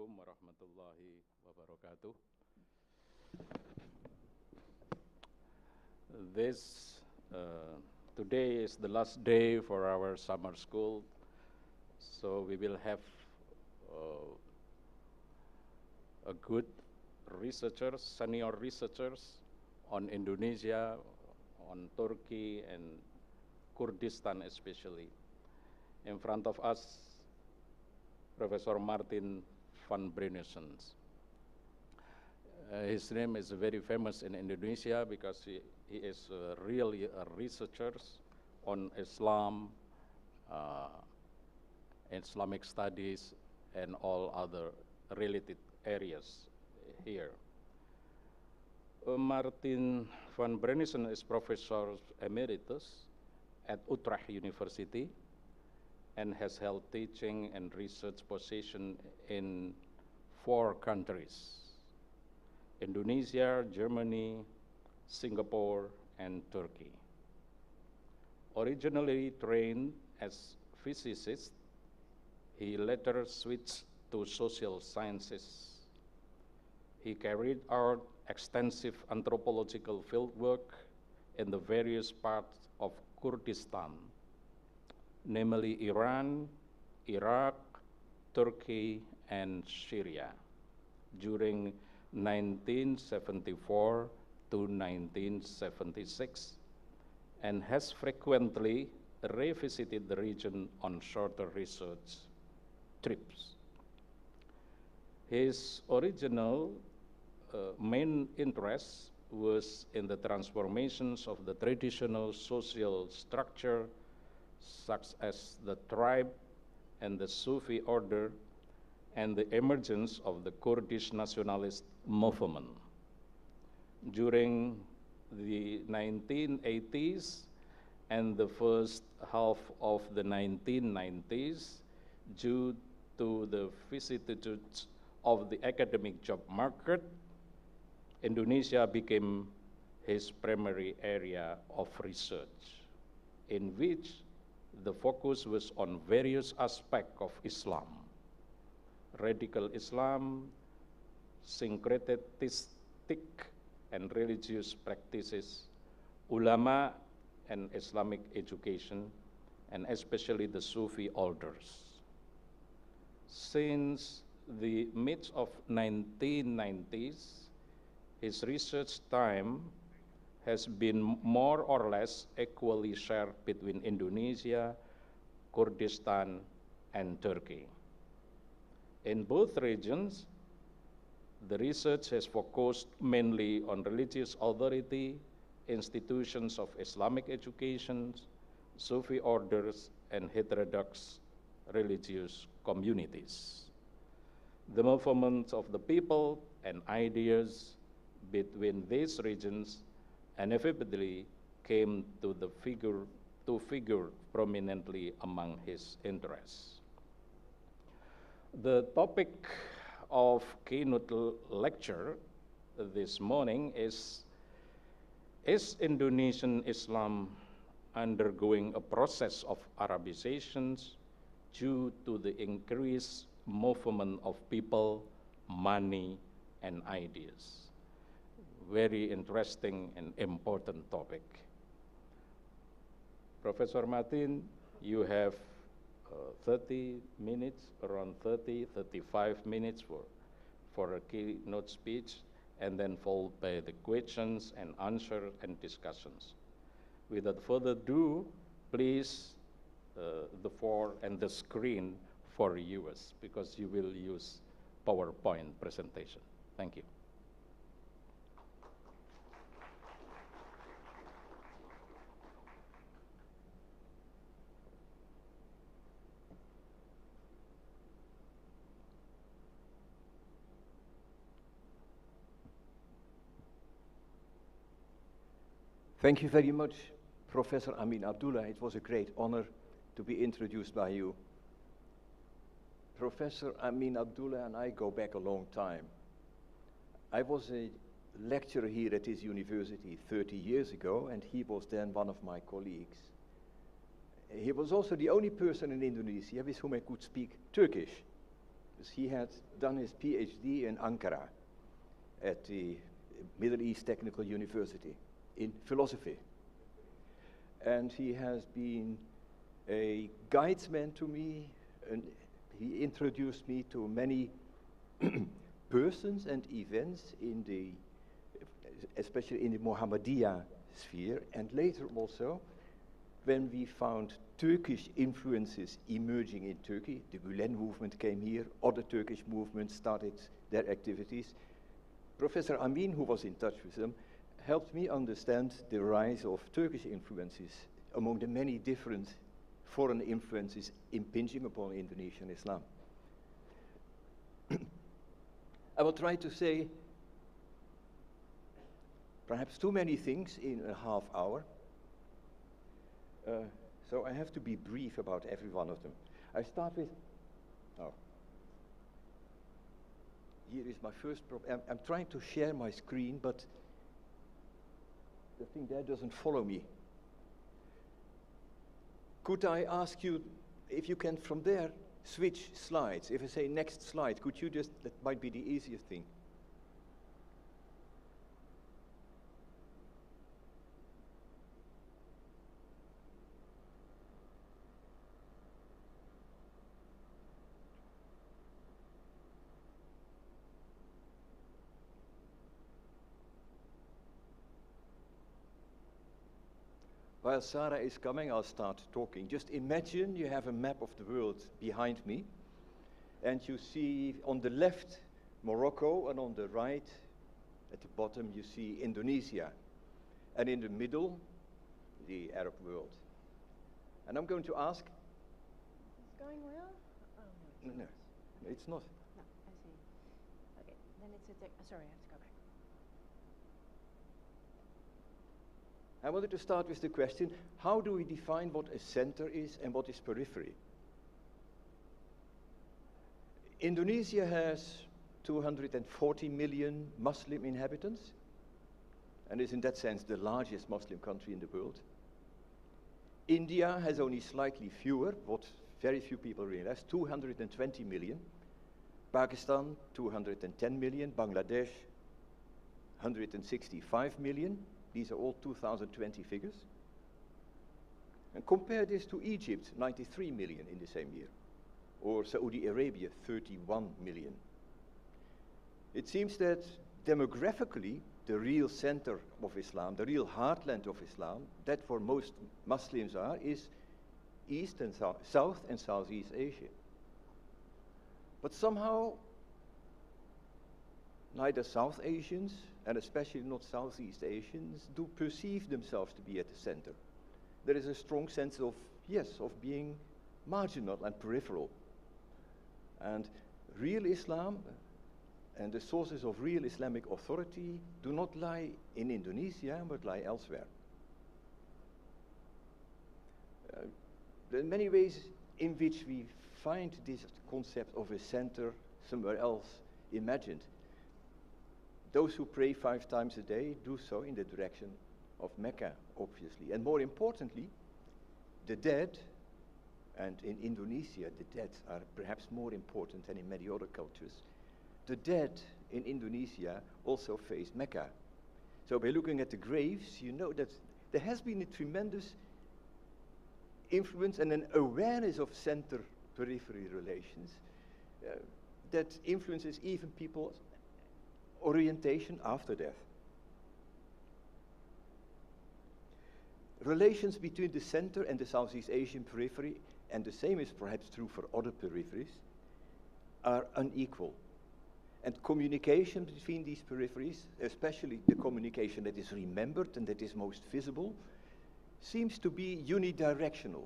Assalamualaikum warahmatullahi wabarakatuh. Today is the last day for our summer school, so we will have a good researchers, senior researchers on Indonesia, on Turkey and Kurdistan especially. In front of us, Professor Martin van Bruinessen. His name is very famous in Indonesia because he is really a researcher on Islam, Islamic studies, and all other related areas here. Martin van Bruinessen is Professor Emeritus at Utrecht University and has held teaching and research position in 4 countries: Indonesia, Germany, Singapore, and Turkey. Originally trained as physicist, he later switched to social sciences. He carried out extensive anthropological fieldwork in the various parts of Kurdistan, namely Iran, Iraq, Turkey, and Syria during 1974 to 1976, and has frequently revisited the region on shorter research trips. His original main interest was in the transformations of the traditional social structure such as the tribe and the Sufi order, and the emergence of the Kurdish nationalist movement. During the 1980s and the first half of the 1990s, due to the vicissitudes of the academic job market, Indonesia became his primary area of research, in which the focus was on various aspects of Islam: radical Islam, syncretistic and religious practices, ulama and Islamic education, and especially the Sufi orders. Since the mid of 1990s, his research time has been more or less equally shared between Indonesia, Kurdistan, and Turkey. In both regions, the research has focused mainly on religious authority, institutions of Islamic education, Sufi orders, and heterodox religious communities. The movements of the people and ideas between these regions inevitably came to figure prominently among his interests. The topic of Keynote Lecture this morning is Indonesian Islam undergoing a process of Arabization due to the increased movement of people, money, and ideas? Very interesting and important topic. Professor Martin, you have 30 minutes, around 35 minutes for a keynote speech, and then followed by the questions and answers and discussions. Without further ado, please the floor and the screen for viewers, because you will use PowerPoint presentation. Thank you. Thank you very much, Professor Amin Abdullah. It was a great honor to be introduced by you. Professor Amin Abdullah and I go back a long time. I was a lecturer here at his university 30 years ago, and he was then one of my colleagues. He was also the only person in Indonesia with whom I could speak Turkish. He had done his PhD in Ankara at the Middle East Technical University in philosophy. And he has been a guidesman to me, and he introduced me to many persons and events in the, especially in the Muhammadiyah sphere, and later also when we found Turkish influences emerging in Turkey. The Gülen movement came here, other Turkish movements started their activities. Professor Amin, who was in touch with them, helped me understand the rise of Turkish influences among the many different foreign influences impinging upon Indonesian Islam. I will try to say perhaps too many things in a half hour, so I have to be brief about every one of them. I start with, here is my first problem. I'm trying to share my screen, but the thing there doesn't follow me. Could I ask you if you can from there switch slides? If I say next slide, could you just, that might be the easiest thing. While Sarah is coming, I'll start talking. Just imagine you have a map of the world behind me, and you see on the left Morocco, and on the right, at the bottom, you see Indonesia, and in the middle, the Arab world. And I'm going to ask... It's going well? Oh, no, it's not. No, I see. Okay, then it's a sorry, I have to go back. I wanted to start with the question, how do we define what a center is and what is periphery? Indonesia has 240 million Muslim inhabitants, and is in that sense the largest Muslim country in the world. India has only slightly fewer, what very few people realize, 220 million. Pakistan, 210 million. Bangladesh, 165 million. These are all 2020 figures. And compare this to Egypt, 93 million in the same year, or Saudi Arabia, 31 million. It seems that demographically, the real center of Islam, the real heartland of Islam, that for most Muslims is East and South and Southeast Asia. But somehow, neither South Asians, and especially not Southeast Asians, do perceive themselves to be at the center. There is a strong sense of, yes, of being marginal and peripheral. And real Islam and the sources of real Islamic authority do not lie in Indonesia, but lie elsewhere. There are many ways in which we find this concept of a center somewhere else imagined. Those who pray 5 times a day do so in the direction of Mecca, obviously. And more importantly, the dead, and in Indonesia, the dead are perhaps more important than in many other cultures. The dead in Indonesia also face Mecca. So by looking at the graves, you know that there has been a tremendous influence and an awareness of center-periphery relations that influences even people's orientation after death. Relations between the center and the Southeast Asian periphery, and the same is perhaps true for other peripheries, are unequal. And communication between these peripheries, especially the communication that is remembered and that is most visible, seems to be unidirectional.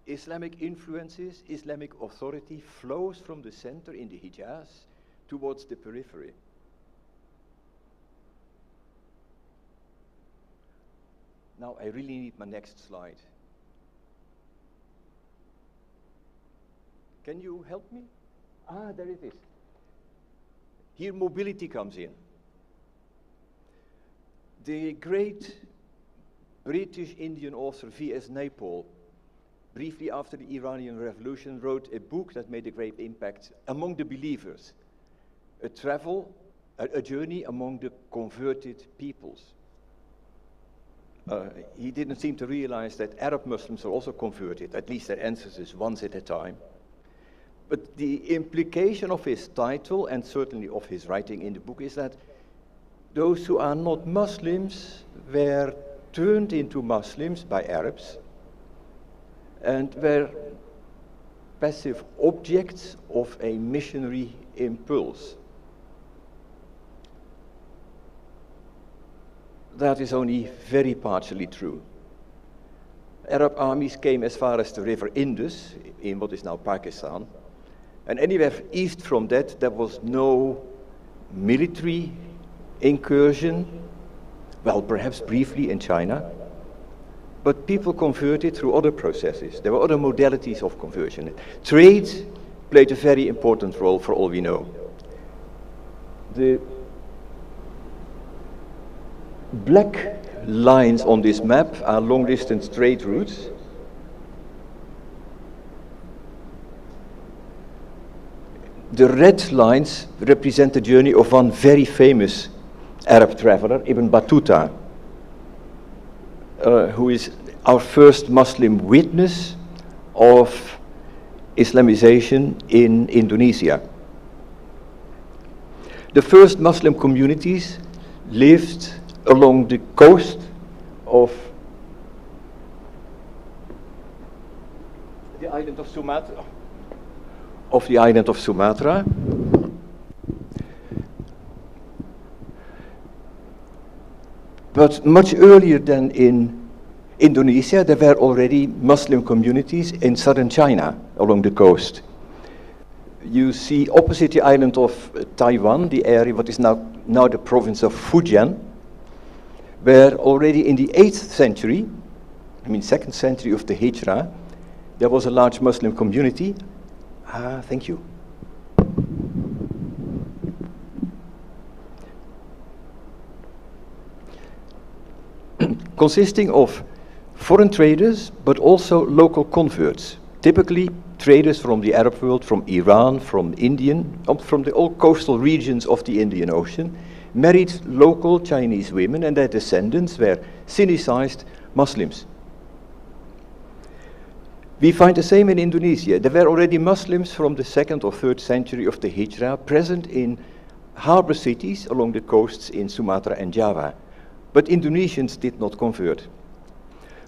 Islamic influences, Islamic authority flows from the center in the Hijaz towards the periphery. Now I really need my next slide. Can you help me? Ah, there it is. Here mobility comes in. The great British Indian author V.S. Naipaul briefly after the Iranian Revolution, wrote a book that made a great impact among the believers, a journey among the converted peoples. He didn't seem to realize that Arab Muslims are also converted, at least their ancestors, once at a time. But the implication of his title, and certainly of his writing in the book, is that those who are not Muslims were turned into Muslims by Arabs and were passive objects of a missionary impulse. That is only very partially true. Arab armies came as far as the river Indus, in what is now Pakistan, and anywhere east from that, there was no military incursion, well, perhaps briefly in China, but people converted through other processes. There were other modalities of conversion. Trade played a very important role, for all we know. The black lines on this map are long-distance trade routes. The red lines represent the journey of one very famous Arab traveler, Ibn Battuta, who is our first Muslim witness of Islamization in Indonesia. The first Muslim communities lived along the coast of the island of Sumatra. But much earlier than in Indonesia, there were already Muslim communities in southern China along the coast. You see opposite the island of Taiwan, the area what is now the province of Fujian, where already in the 8th century, 2nd century of the Hijrah, there was a large Muslim community. Thank you. Consisting of foreign traders, but also local converts, typically traders from the Arab world, from Iran, from from the all coastal regions of the Indian Ocean, married local Chinese women, and their descendants were Sunnicized Muslims. We find the same in Indonesia. There were already Muslims from the 2nd or 3rd century of the Hijrah present in harbor cities along the coasts in Sumatra and Java. But Indonesians did not convert.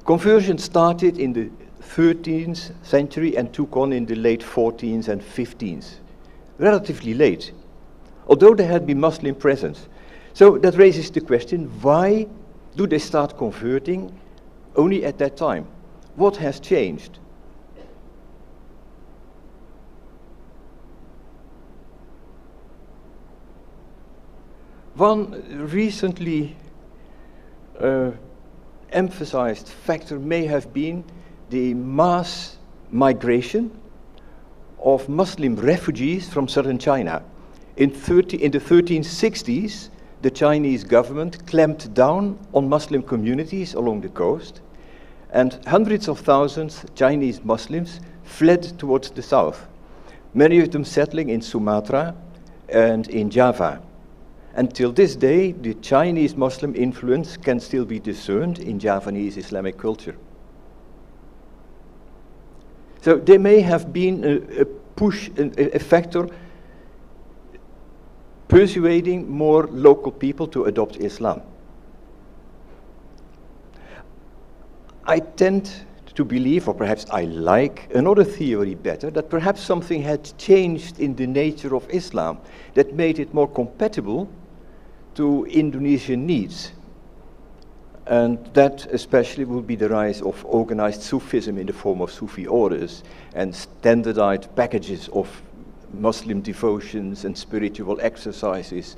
Conversion started in the 13th century and took on in the late 14th and 15th, relatively late, although there had been Muslim presence. So that raises the question, why do they start converting only at that time? What has changed? One recently emphasized factor may have been the mass migration of Muslim refugees from southern China. In the 1360s, the Chinese government clamped down on Muslim communities along the coast, and hundreds of thousands Chinese Muslims fled towards the south, many of them settling in Sumatra and in Java. Until this day, the Chinese Muslim influence can still be discerned in Javanese Islamic culture. So there may have been a push, a factor persuading more local people to adopt Islam. I tend to believe, or perhaps I like another theory better, that perhaps something had changed in the nature of Islam that made it more compatible to Indonesian needs. And that especially would be the rise of organized Sufism in the form of Sufi orders and standardized packages of Muslim devotions and spiritual exercises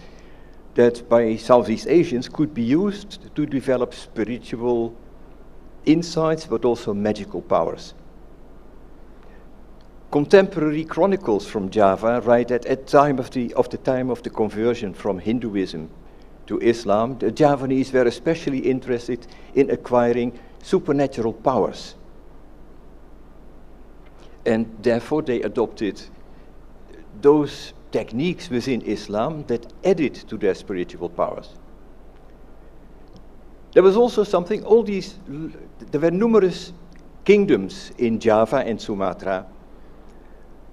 that by Southeast Asians could be used to develop spiritual insights but also magical powers. Contemporary chronicles from Java write that at the time of the conversion from Hinduism to Islam, the Javanese were especially interested in acquiring supernatural powers. And therefore they adopted those techniques within Islam that added to their spiritual powers. There was also something, there were numerous kingdoms in Java and Sumatra,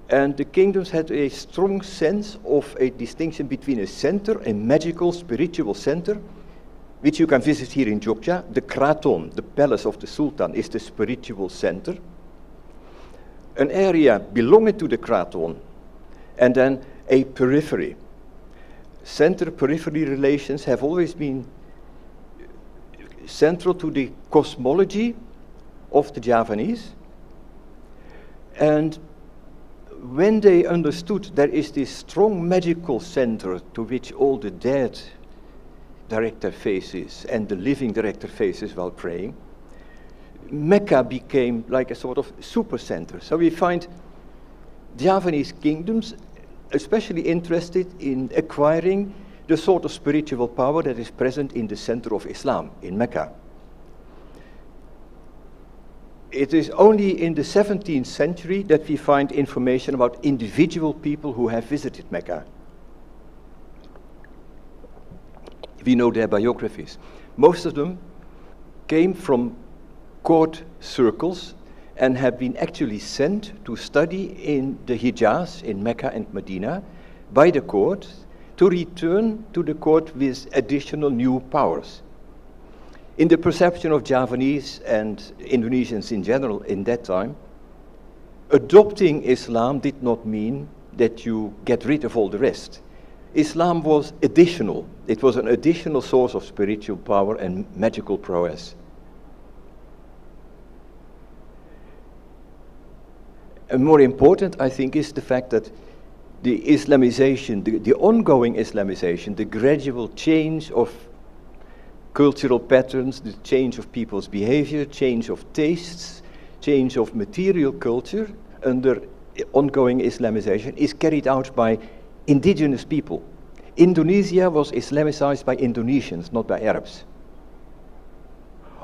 and the kingdoms had a strong sense of a distinction between a center, a magical, spiritual center, which you can visit here in Jogja. The Kraton, the palace of the Sultan, is the spiritual center. An area belonging to the Kraton, and then a periphery. Center-periphery relations have always been central to the cosmology of the Javanese. And when they understood there is this strong magical center to which all the dead direct their faces and the living direct their faces while praying, Mecca became like a sort of super center. So we find Javanese kingdoms especially interested in acquiring the sort of spiritual power that is present in the center of Islam, in Mecca. It is only in the 17th century that we find information about individual people who have visited Mecca. We know their biographies. Most of them came from court circles and have been actually sent to study in the Hijaz, in Mecca and Medina, by the court, to return to the court with additional new powers. In the perception of Javanese and Indonesians in general in that time, adopting Islam did not mean that you get rid of all the rest. Islam was additional. It was an additional source of spiritual power and magical prowess. And more important, I think, is the fact that the Islamization, the ongoing Islamization, the gradual change of cultural patterns, the change of people's behavior, change of tastes, change of material culture under ongoing Islamization is carried out by indigenous people. Indonesia was Islamicized by Indonesians, not by Arabs.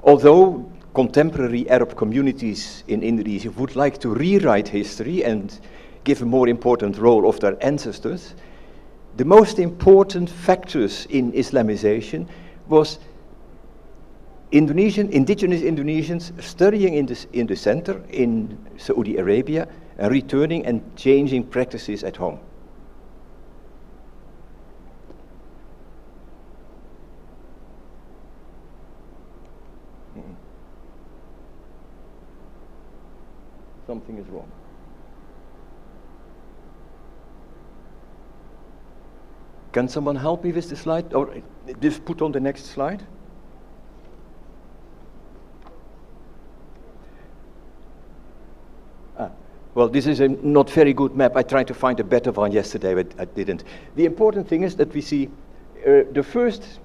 Although contemporary Arab communities in Indonesia would like to rewrite history and give a more important role of their ancestors, the most important factors in Islamization was indigenous Indonesians studying in the center in Saudi Arabia and returning and changing practices at home. Something is wrong. Can someone help me with the slide? Or just put on the next slide. Well, this is a not very good map. I tried to find a better one yesterday, but I didn't. The important thing is that we see the first.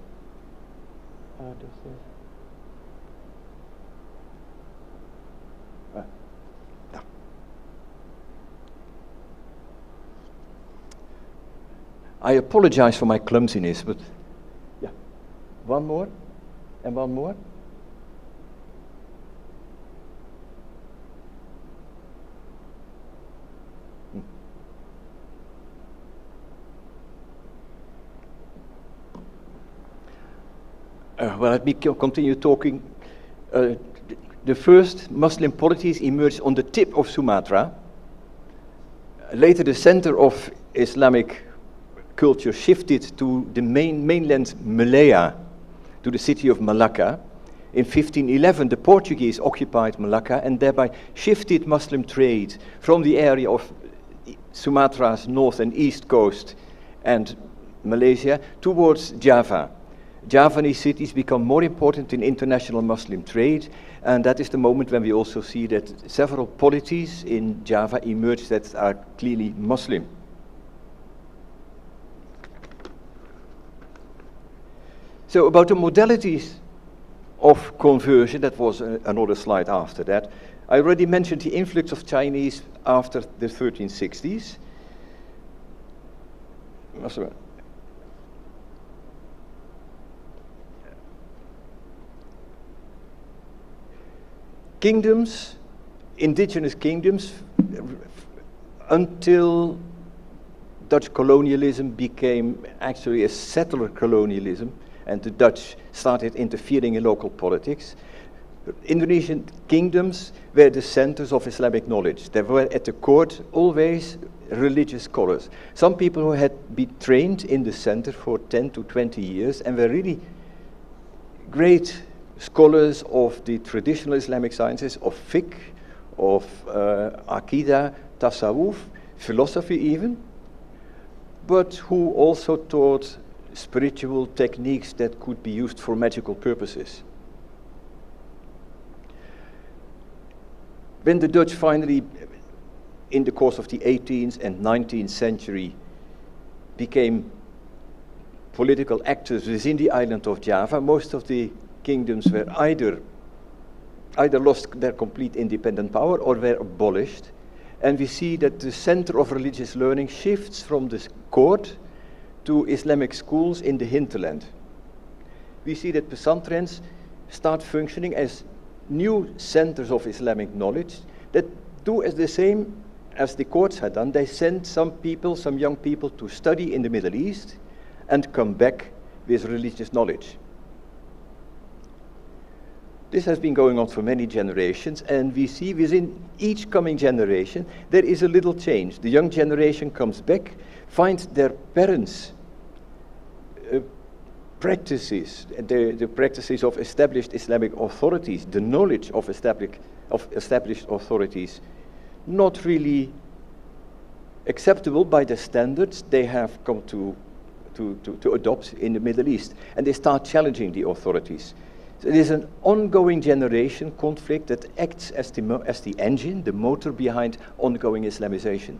I apologize for my clumsiness, but yeah, one more and one more. Well, let me continue talking. The first Muslim polities emerged on the tip of Sumatra. Later, the center of Islamic culture shifted to the mainland Malaya, to the city of Malacca. In 1511, the Portuguese occupied Malacca and thereby shifted Muslim trade from the area of Sumatra's north and east coast and Malaysia towards Java. Javanese cities become more important in international Muslim trade, and that is the moment when we also see that several polities in Java emerge that are clearly Muslim. So about the modalities of conversion, that was another slide after that. I already mentioned the influx of Chinese after the 1360s. Kingdoms, indigenous kingdoms, until Dutch colonialism became actually a settler colonialism, and the Dutch started interfering in local politics. Indonesian kingdoms were the centers of Islamic knowledge. There were at the court always religious scholars. Some people who had been trained in the center for 10 to 20 years and were really great scholars of the traditional Islamic sciences, of fiqh, of aqidah, tasawwuf, philosophy even, but who also taught spiritual techniques that could be used for magical purposes. When the Dutch finally, in the course of the 18th and 19th century, became political actors within the island of Java, most of the kingdoms were either lost their complete independent power or were abolished. And we see that the center of religious learning shifts from the court to Islamic schools in the hinterland. We see that pesantrens start functioning as new centers of Islamic knowledge that do as the same as the courts had done. They send some young people to study in the Middle East and come back with religious knowledge. This has been going on for many generations, and we see within each coming generation there is a little change. The young generation comes back, finds their parents' practices, the practices of established Islamic authorities, the knowledge of established authorities, not really acceptable by the standards they have come to adopt in the Middle East. And they start challenging the authorities. So it is an ongoing generation conflict that acts as the engine, the motor behind ongoing Islamization.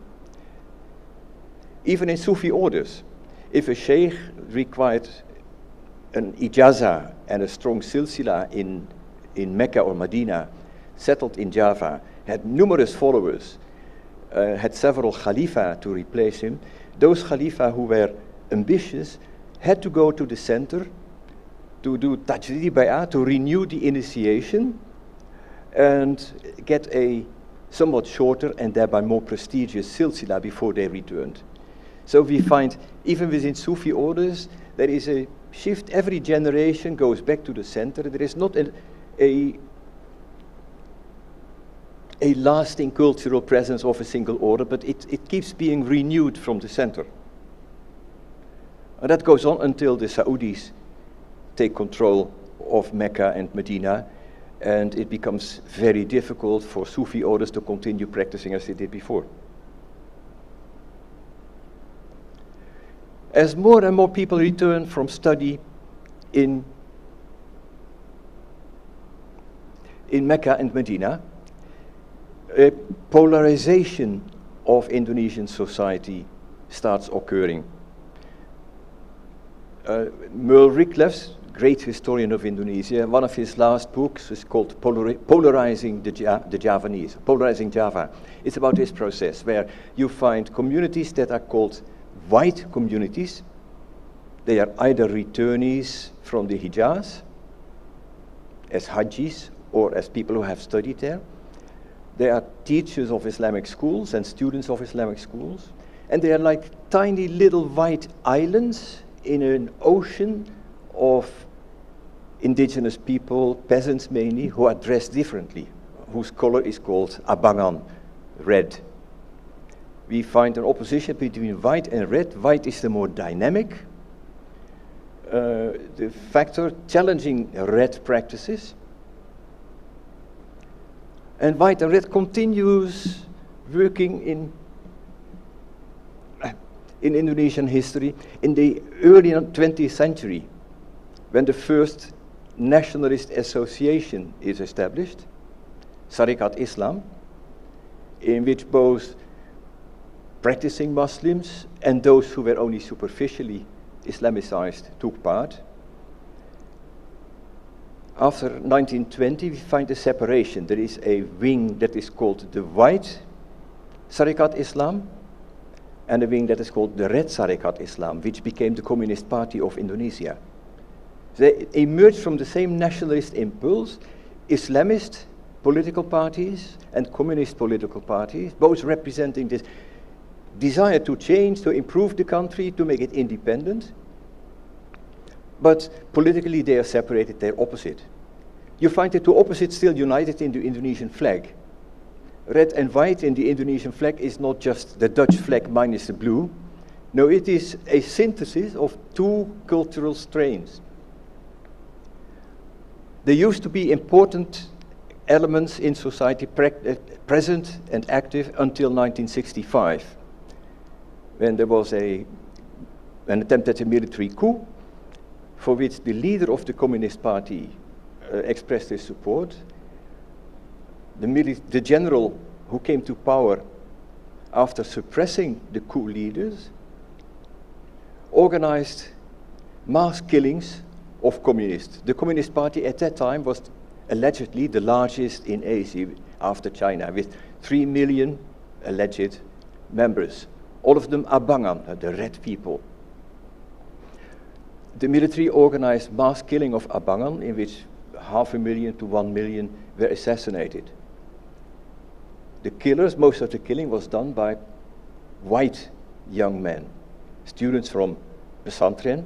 Even in Sufi orders, if a sheikh required an ijazah and a strong silsila in Mecca or Medina, settled in Java, had numerous followers, had several khalifa to replace him, those khalifa who were ambitious had to go to the center to do tajdid bay'ah, to renew the initiation and get a somewhat shorter and thereby more prestigious silsila before they returned. So we find, even within Sufi orders, there is a shift. Every generation goes back to the center. There is not a lasting cultural presence of a single order, but it keeps being renewed from the center. And that goes on until the Saudis take control of Mecca and Medina, and it becomes very difficult for Sufi orders to continue practicing as they did before. As more and more people return from study in Mecca and Medina, a polarization of Indonesian society starts occurring. Merle Riklefs, great historian of Indonesia, one of his last books is called Polarizing the Javanese, Polarizing Java. It's about this process where you find communities that are called white communities. They are either returnees from the Hijaz, as Hajis, or as people who have studied there. They are teachers of Islamic schools and students of Islamic schools. And they are like tiny little white islands in an ocean of indigenous people, peasants mainly, who are dressed differently, whose color is called abangan, red. We find an opposition between white and red. White is the more dynamic, the factor challenging red practices. And white and red continues working in Indonesian history in the early 20th century, when the first nationalist association is established, Syarikat Islam, in which both practicing Muslims and those who were only superficially Islamicized took part. After 1920, we find a separation. There is a wing that is called the white Syarikat Islam, and a wing that is called the red Syarikat Islam, which became the Communist Party of Indonesia. They emerged from the same nationalist impulse, Islamist political parties and communist political parties, both representing this desire to change, to improve the country, to make it independent. But politically they are separated, they're opposite. You find the two opposites still united in the Indonesian flag. Red and white in the Indonesian flag is not just the Dutch flag minus the blue. No, it is a synthesis of two cultural strains. There used to be important elements in society present and active until 1965, when there was an attempt at a military coup, for which the leader of the Communist Party expressed his support. The general who came to power after suppressing the coup leaders organized mass killings of communists. The Communist Party at that time was allegedly the largest in Asia after China, with 3 million alleged members. All of them Abangan, the red people. The military organized mass killing of Abangan, in which 500,000 to 1 million were assassinated. The killers, most of the killing was done by white young men, students from Pesantren,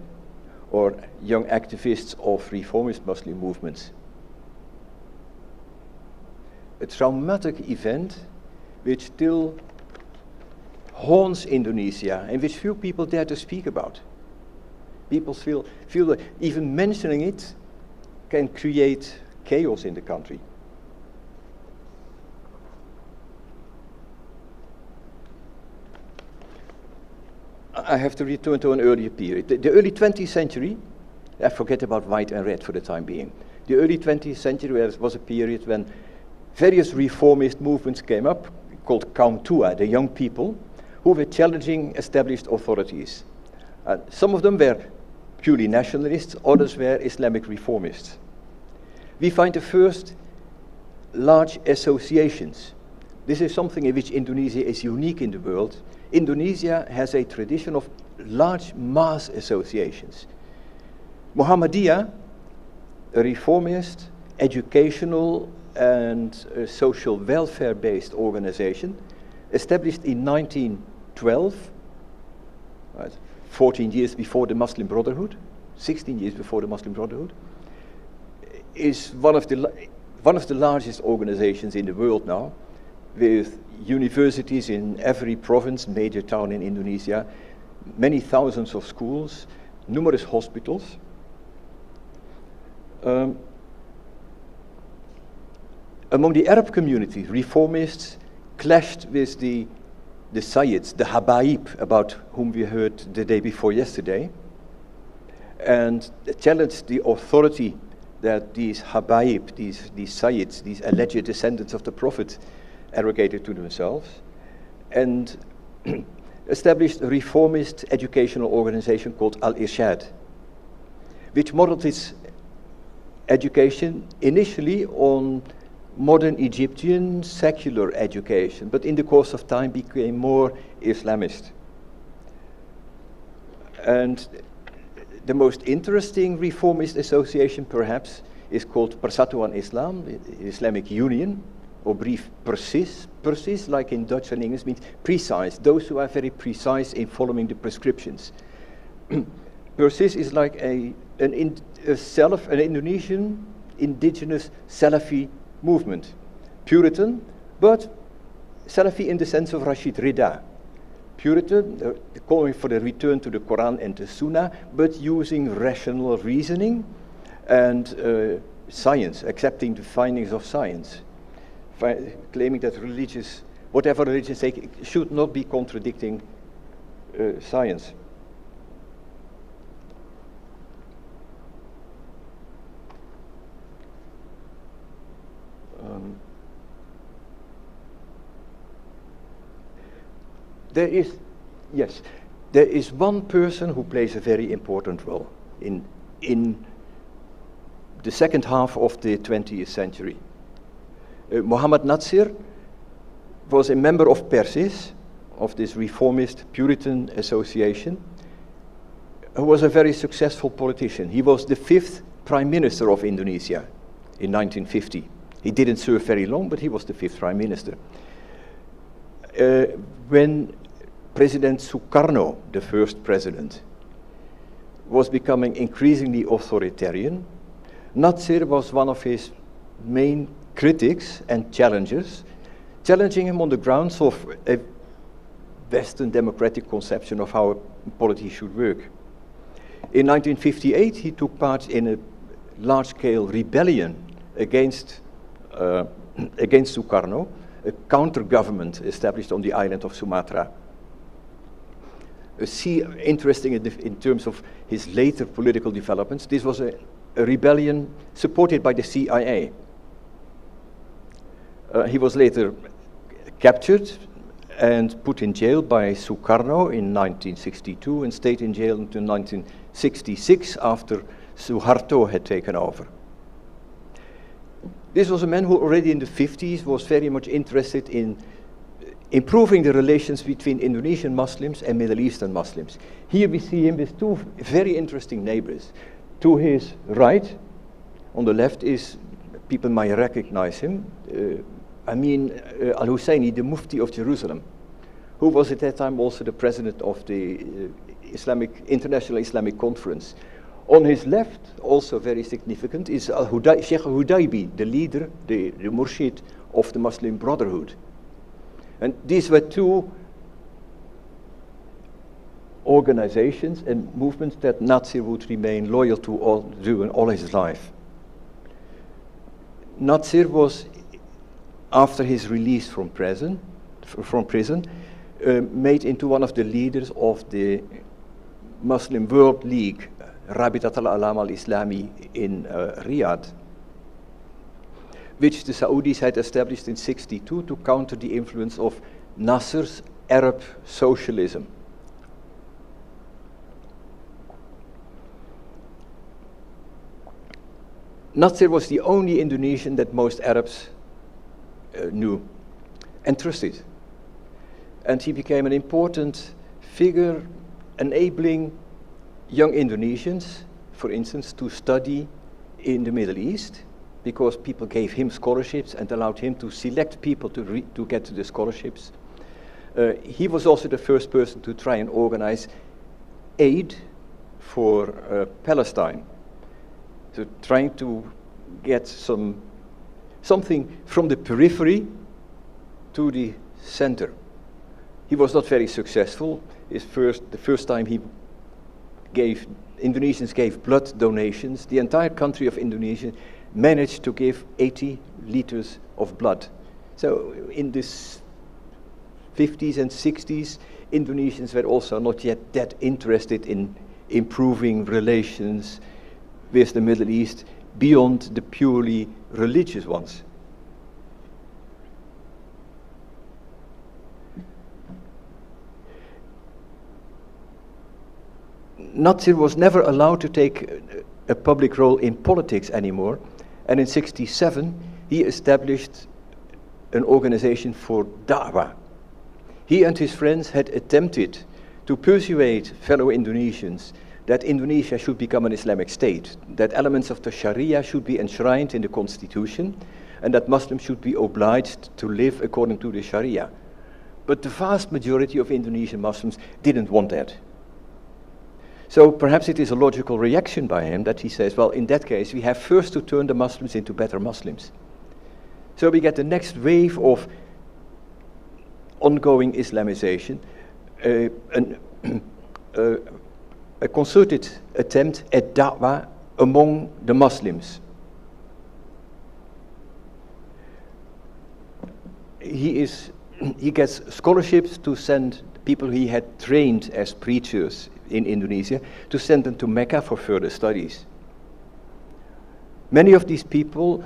or young activists of reformist Muslim movements. A traumatic event which still haunts Indonesia and which few people dare to speak about. People feel that even mentioning it can create chaos in the country. I have to return to an earlier period. The early 20th century, I forget about white and red for the time being. The early 20th century was a period when various reformist movements came up, called Kaum Tua, the young people, who were challenging established authorities. Some of them were purely nationalists, others were Islamic reformists. We find the first large associations. This is something in which Indonesia is unique in the world. Indonesia has a tradition of large mass associations. Muhammadiyah, a reformist, educational and social welfare-based organization, established in 1912, 14 years before the Muslim Brotherhood, 16 years before the Muslim Brotherhood, is one of the largest organizations in the world now, with universities in every province, major town in Indonesia, many thousands of schools, numerous hospitals. Among the Arab community, reformists clashed with the Sayyids, the Habaib, about whom we heard the day before yesterday, and challenged the authority that these Habaib, these Sayyids, these alleged descendants of the Prophet, arrogated to themselves, and established a reformist educational organization called Al-Irshad, which modeled its education initially on modern Egyptian secular education, but in the course of time became more Islamist. And the most interesting reformist association, perhaps, is called Persatuan Islam, the Islamic Union, or brief PERSIS. PERSIS, like in Dutch and English, means precise, those who are very precise in following the prescriptions. PERSIS is like an Indonesian indigenous Salafi movement. Puritan, but Salafi in the sense of Rashid Rida. Puritan, calling for the return to the Quran and the Sunnah, but using rational reasoning and science, accepting the findings of science. Claiming that whatever religions say, should not be contradicting science. There is one person who plays a very important role in the second half of the 20th century. Muhammad Nasir was a member of PERSIS, of this reformist Puritan association, who was a very successful politician. He was the 5th Prime Minister of Indonesia in 1950. He didn't serve very long, but he was the 5th Prime Minister. When President Sukarno, the first president, was becoming increasingly authoritarian. Nasir was one of his main critics and challengers, challenging him on the grounds of a Western democratic conception of how politics should work. In 1958, he took part in a large-scale rebellion against Sukarno, a counter-government established on the island of Sumatra. Interesting in terms of his later political developments, this was a rebellion supported by the CIA. He was later captured and put in jail by Sukarno in 1962 and stayed in jail until 1966 after Suharto had taken over. This was a man who already in the 50s was very much interested in improving the relations between Indonesian Muslims and Middle Eastern Muslims. Here we see him with two very interesting neighbors. To his right, on the left, is, people might recognize him, Amin al-Husseini, the Mufti of Jerusalem, who was at that time also the president of the International Islamic Conference. On his left, also very significant, is Sheikh al-Hudaybi, the leader, the Murshid of the Muslim Brotherhood. And these were two organizations and movements that Nasir would remain loyal to during all his life. Nasir was, after his release from prison, made into one of the leaders of the Muslim World League, Rabitat al-Alam al-Islami in Riyadh, which the Saudis had established in '62 to counter the influence of Nasser's Arab socialism. Nasser was the only Indonesian that most Arabs knew and trusted. And he became an important figure enabling young Indonesians, for instance, to study in the Middle East, because people gave him scholarships and allowed him to select people to get to the scholarships. He was also the first person to try and organize aid for Palestine, so trying to get something from the periphery to the center. He was not very successful. The first time Indonesians gave blood donations, the entire country of Indonesia managed to give 80 liters of blood. So in the 50s and 60s, Indonesians were also not yet that interested in improving relations with the Middle East beyond the purely religious ones. Nasir was never allowed to take a public role in politics anymore, and in '67 he established an organization for da'wah. He and his friends had attempted to persuade fellow Indonesians that Indonesia should become an Islamic state, that elements of the Sharia should be enshrined in the constitution, and that Muslims should be obliged to live according to the Sharia. But the vast majority of Indonesian Muslims didn't want that. So perhaps it is a logical reaction by him that he says, well, in that case, we have first to turn the Muslims into better Muslims. So we get the next wave of ongoing Islamization, a concerted attempt at da'wah among the Muslims. He gets scholarships to send people he had trained as preachers in Indonesia, to send them to Mecca for further studies. Many of these people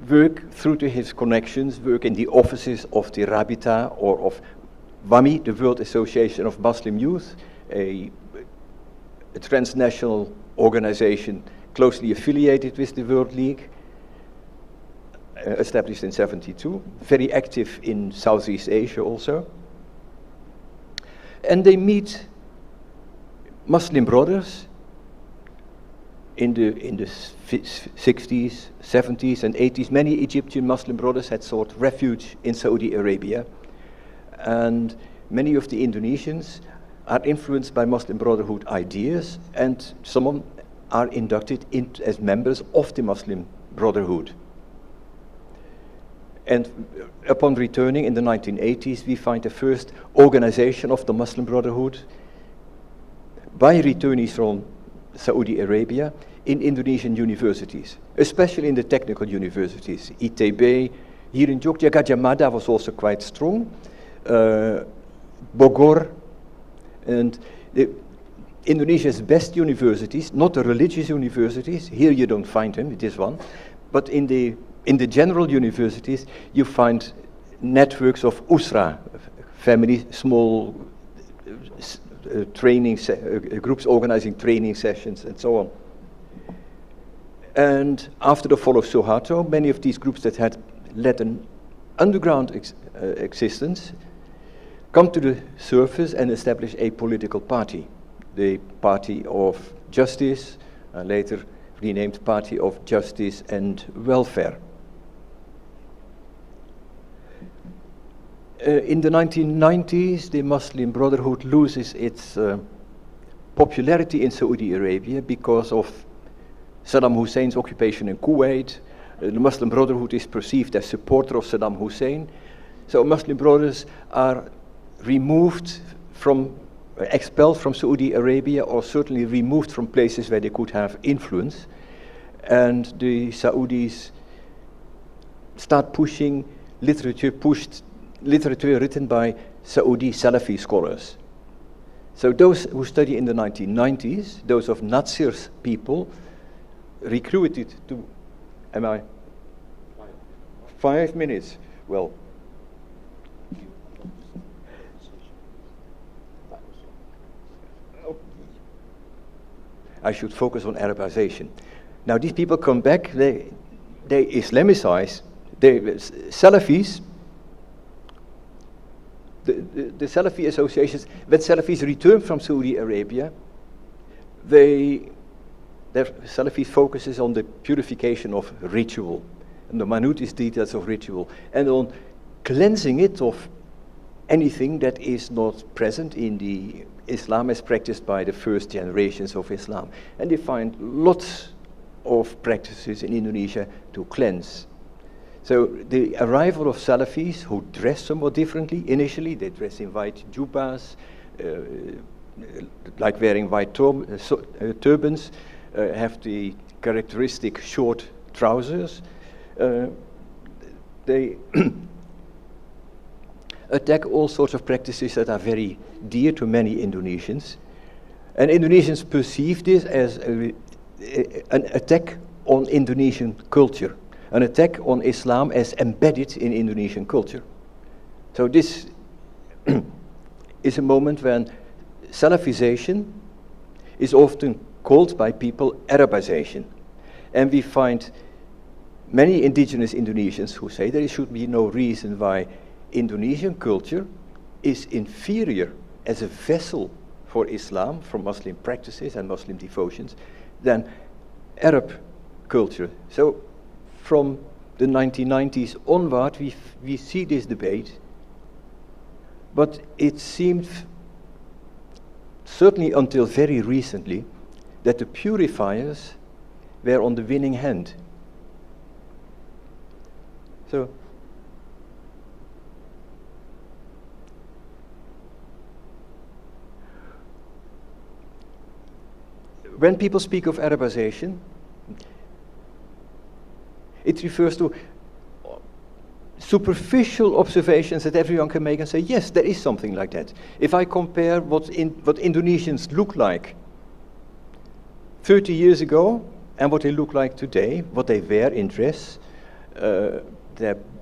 work through to his connections, work in the offices of the Rabita or of WAMI, the World Association of Muslim Youth, a transnational organization closely affiliated with the World League, established in '72, very active in Southeast Asia also. And they meet Muslim brothers in the 60s, 70s, and 80s. Many Egyptian Muslim brothers had sought refuge in Saudi Arabia. and many of the Indonesians are influenced by Muslim Brotherhood ideas, and some of them are inducted as members of the Muslim Brotherhood. And upon returning in the 1980s, we find the first organization of the Muslim Brotherhood by returnees from Saudi Arabia in Indonesian universities, especially in the technical universities. ITB, here in Jogja, Gajah Mada was also quite strong, Bogor, and Indonesia's best universities, not the religious universities, here you don't find them, this one, but in the general universities, you find networks of usra, family, small training groups organizing training sessions and so on. And after the fall of Suharto, many of these groups that had led an underground existence come to the surface and establish a political party, the Party of Justice, later renamed Party of Justice and Welfare. In the 1990s, the Muslim Brotherhood loses its popularity in Saudi Arabia because of Saddam Hussein's occupation in Kuwait. The Muslim Brotherhood is perceived as supporter of Saddam Hussein. So Muslim brothers are removed from, expelled from Saudi Arabia, or certainly removed from places where they could have influence. And the Saudis start pushing literature, written by Saudi Salafi scholars. So those who study in the 1990s, those of Natsir's people, recruited to, am I? 5 minutes. Well, I should focus on Arabization. Now these people come back, they Islamicize, they Salafis, the Salafi associations, when Salafis return from Saudi Arabia, their Salafi focuses on the purification of ritual, and the minutest details of ritual, and on cleansing it of anything that is not present in the Islam as practiced by the first generations of Islam. And they find lots of practices in Indonesia to cleanse. So the arrival of Salafis, who dress somewhat differently, initially they dress in white jubbas, like wearing white turbans, have the characteristic short trousers. They attack all sorts of practices that are very dear to many Indonesians. And Indonesians perceive this as an attack on Indonesian culture, an attack on Islam as embedded in Indonesian culture. So this is a moment when Salafization is often called by people Arabization. And we find many indigenous Indonesians who say there should be no reason why Indonesian culture is inferior as a vessel for Islam, for Muslim practices and Muslim devotions, than Arab culture. So from the 1990s onward, we see this debate, but it seemed, certainly until very recently, that the purifiers were on the winning hand. So when people speak of Arabization, it refers to superficial observations that everyone can make and say, yes, there is something like that. If I compare what Indonesians look like 30 years ago and what they look like today, what they wear in dress,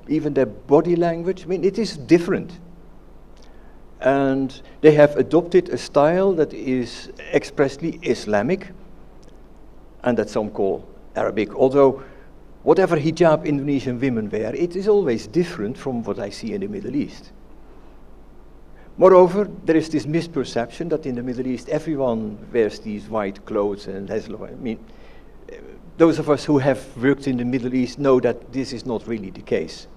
even their body language, I mean, it is different. And they have adopted a style that is expressly Islamic and that some call Arabic, although whatever hijab Indonesian women wear, it is always different from what I see in the Middle East. Moreover, there is this misperception that in the Middle East everyone wears these white clothes and has, I mean, those of us who have worked in the Middle East know that this is not really the case.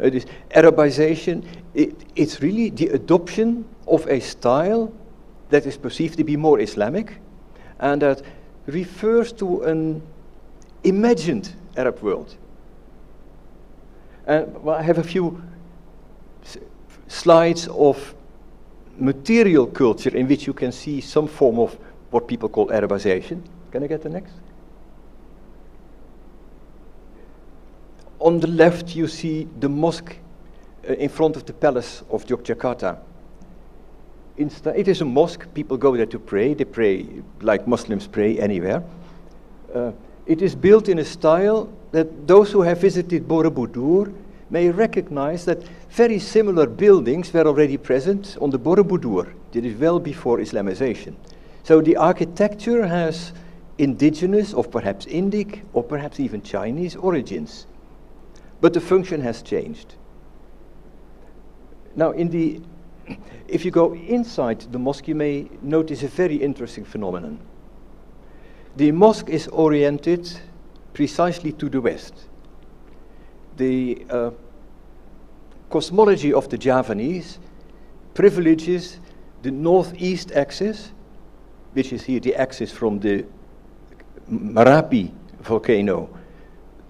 This Arabization, it's really the adoption of a style that is perceived to be more Islamic and that refers to an imagined Arab world. Well, I have a few slides of material culture in which you can see some form of what people call Arabization. Can I get the next? On the left, you see the mosque in front of the palace of Yogyakarta. It is a mosque. People go there to pray. They pray like Muslims pray anywhere. It is built in a style that those who have visited Borobudur may recognize that very similar buildings were already present on the Borobudur. It is well before Islamization. So the architecture has indigenous, or perhaps Indic, or perhaps even Chinese origins. But the function has changed. Now, if you go inside the mosque, you may notice a very interesting phenomenon. The mosque is oriented precisely to the west. The cosmology of the Javanese privileges the northeast axis, which is here the axis from the Merapi volcano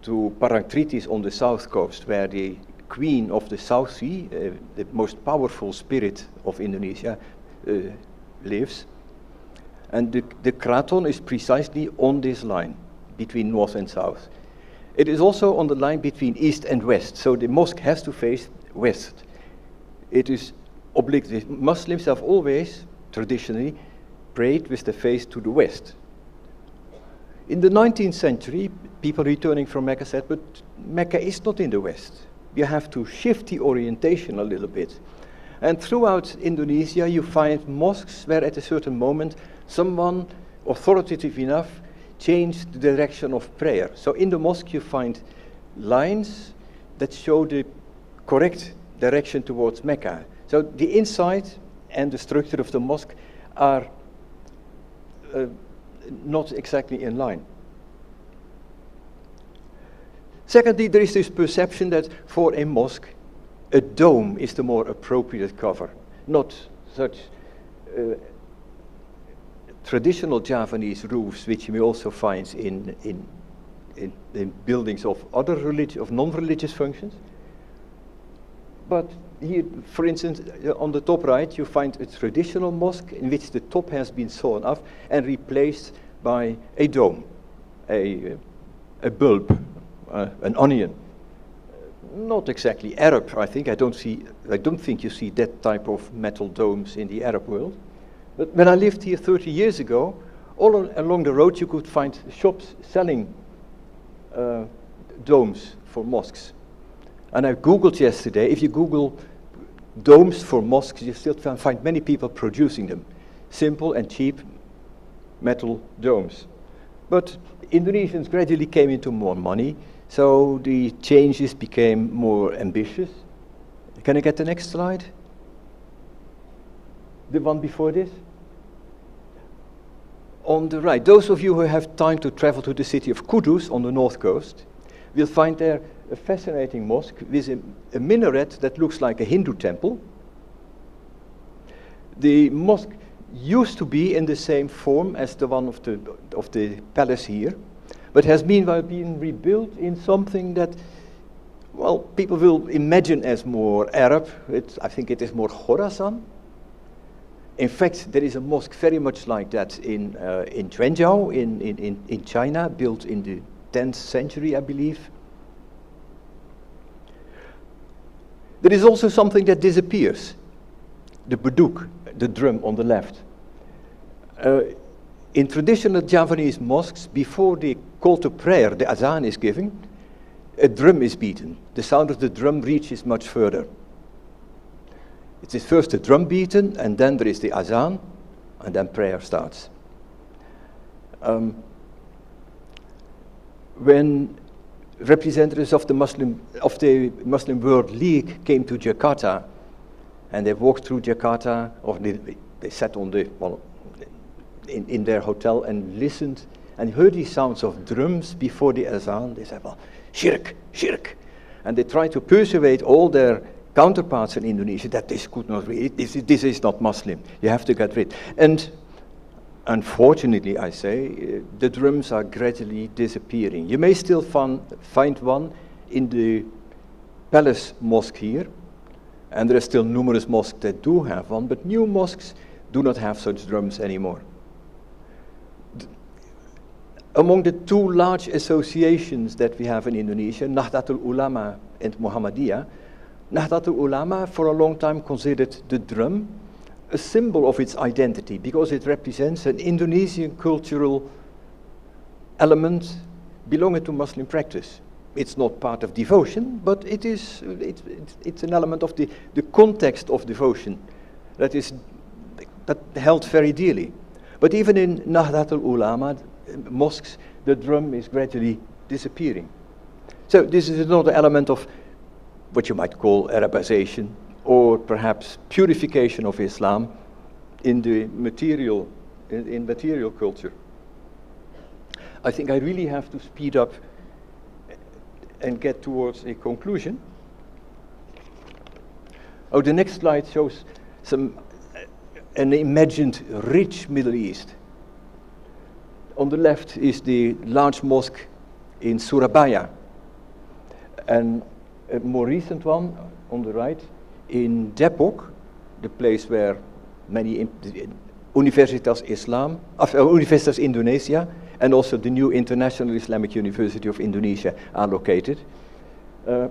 to Parangtritis on the south coast, where the queen of the South Sea, the most powerful spirit of Indonesia, lives. And the Kraton is precisely on this line between north and south. It is also on the line between east and west, so the mosque has to face west. It is oblique. Muslims have always, traditionally, prayed with the face to the west. In the 19th century, people returning from Mecca said, but Mecca is not in the west. You have to shift the orientation a little bit. And throughout Indonesia, you find mosques where at a certain moment, someone authoritative enough changed the direction of prayer. So in the mosque, you find lines that show the correct direction towards Mecca. So the inside and the structure of the mosque are not exactly in line. Secondly, there is this perception that for a mosque, a dome is the more appropriate cover, not such traditional Javanese roofs, which you may also find in buildings of other non-religious functions. But here, for instance, on the top right, you find a traditional mosque in which the top has been sawn off and replaced by a dome, a bulb, an onion. Not exactly Arab, I think. I don't think you see that type of metal domes in the Arab world. But when I lived here 30 years ago, all along the road you could find shops selling domes for mosques. And I Googled yesterday, if you Google domes for mosques, you still find many people producing them. Simple and cheap metal domes. But Indonesians gradually came into more money, so the changes became more ambitious. Can I get the next slide? The one before this? On the right, those of you who have time to travel to the city of Kudus on the north coast will find there a fascinating mosque with a minaret that looks like a Hindu temple. The mosque used to be in the same form as the one of the palace here, but has meanwhile been rebuilt in something that, well, people will imagine as more Arab. I think it is more Khorasan. In fact, there is a mosque very much like that in Quanzhou in China, built in the 10th century, I believe. There is also something that disappears, the beduk, the drum on the left. In traditional Javanese mosques, before the call to prayer, the azan is given, a drum is beaten. The sound of the drum reaches much further. It is first the drum beaten, and then there is the azan, and then prayer starts. When representatives of the Muslim World League came to Jakarta, and they walked through Jakarta, or they sat on in their hotel and listened and heard these sounds of drums before the azan. They said, well, shirk, shirk. And they try to persuade all their counterparts in Indonesia that this could not really, this is not Muslim. You have to get rid. And unfortunately, I say, the drums are gradually disappearing. You may still find one in the Palace Mosque here, and there are still numerous mosques that do have one, but new mosques do not have such drums anymore. Among the two large associations that we have in Indonesia, Nahdlatul Ulama and Muhammadiyah, Nahdlatul Ulama for a long time considered the drum a symbol of its identity because it represents an Indonesian cultural element belonging to Muslim practice. It's not part of devotion, but it's an element of the context of devotion that held very dearly. But even in Nahdlatul Ulama mosques, the drum is gradually disappearing. So this is another element of what you might call Arabization, or perhaps purification of Islam in the material culture. I think I really have to speed up and get towards a conclusion. Oh, the next slide shows an imagined rich Middle East. On the left is the large mosque in Surabaya, and a more recent one on the right in Depok, the place where many Universitas Indonesia and also the new International Islamic University of Indonesia are located. The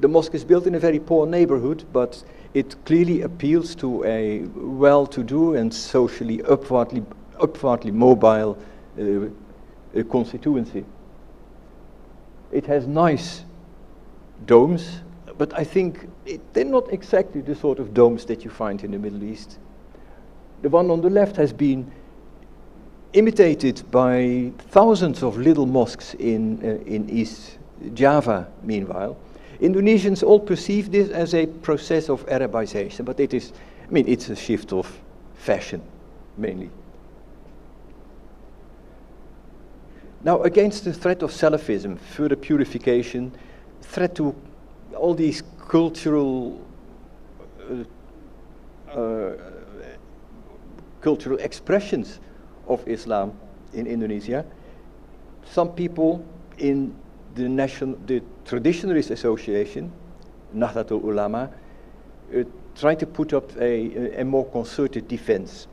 mosque is built in a very poor neighborhood, but it clearly appeals to a well-to-do and socially upwardly mobile constituency. It has nice domes, but I think they're not exactly the sort of domes that you find in the Middle East. The one on the left has been imitated by thousands of little mosques in East Java, meanwhile. Indonesians all perceive this as a process of Arabization, but it's a shift of fashion, mainly. Now, against the threat of Salafism, further purification, threat to all these cultural expressions of Islam in Indonesia, some people in the Traditionalist Association, Nahdlatul Ulama, try to put up a more concerted defense,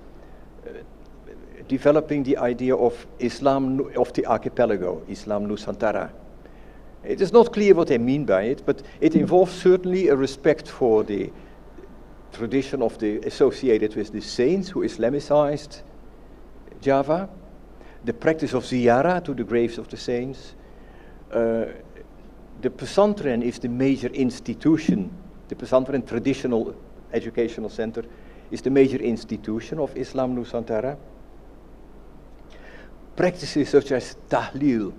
developing the idea of Islam of the archipelago, Islam Nusantara. It is not clear what they mean by it, but it involves certainly a respect for the tradition associated with the saints who Islamicized Java, the practice of ziyarah to the graves of the saints. The Pesantren is the major institution. The Pesantren Traditional Educational Center is the major institution of Islam Nusantara. Practices such as tahlil,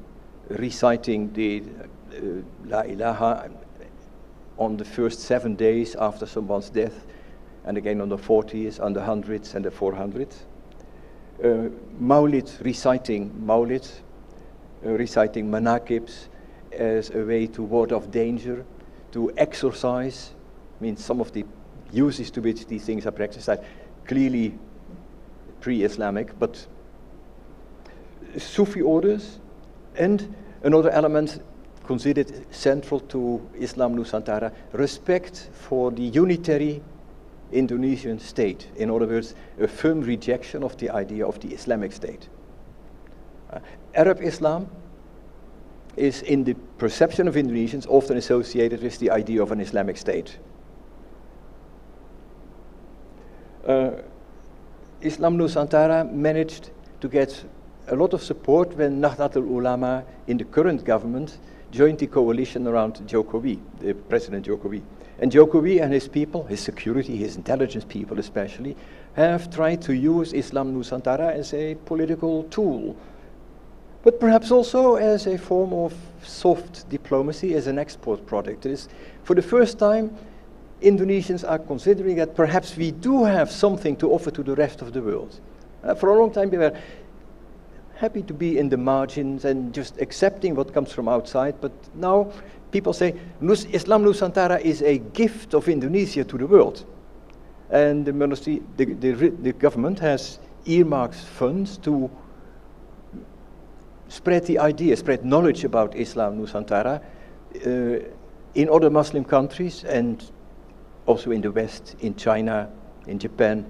reciting the La ilaha on the first 7 days after someone's death, and again on the 40s, on the 100s, and the 400s. Maulid, reciting manaqibs as a way to ward off danger, to exorcise. I mean, some of the uses to which these things are practiced are clearly pre-Islamic, but Sufi orders, and another element considered central to Islam Nusantara, respect for the unitary Indonesian state. In other words, a firm rejection of the idea of the Islamic state. Arab Islam is, in the perception of Indonesians, often associated with the idea of an Islamic state. Islam Nusantara managed to get a lot of support when Nahdlatul Ulama in the current government joined the coalition around Jokowi, President Jokowi. And Jokowi and his people, his security, his intelligence people especially, have tried to use Islam Nusantara as a political tool, but perhaps also as a form of soft diplomacy, as an export product. It is, for the first time, Indonesians are considering that perhaps we do have something to offer to the rest of the world. For a long time we were happy to be in the margins and just accepting what comes from outside, but now people say Islam Nusantara is a gift of Indonesia to the world. And the ministry, the government has earmarked funds to spread the idea, spread knowledge about Islam Nusantara in other Muslim countries and also in the West, in China, in Japan,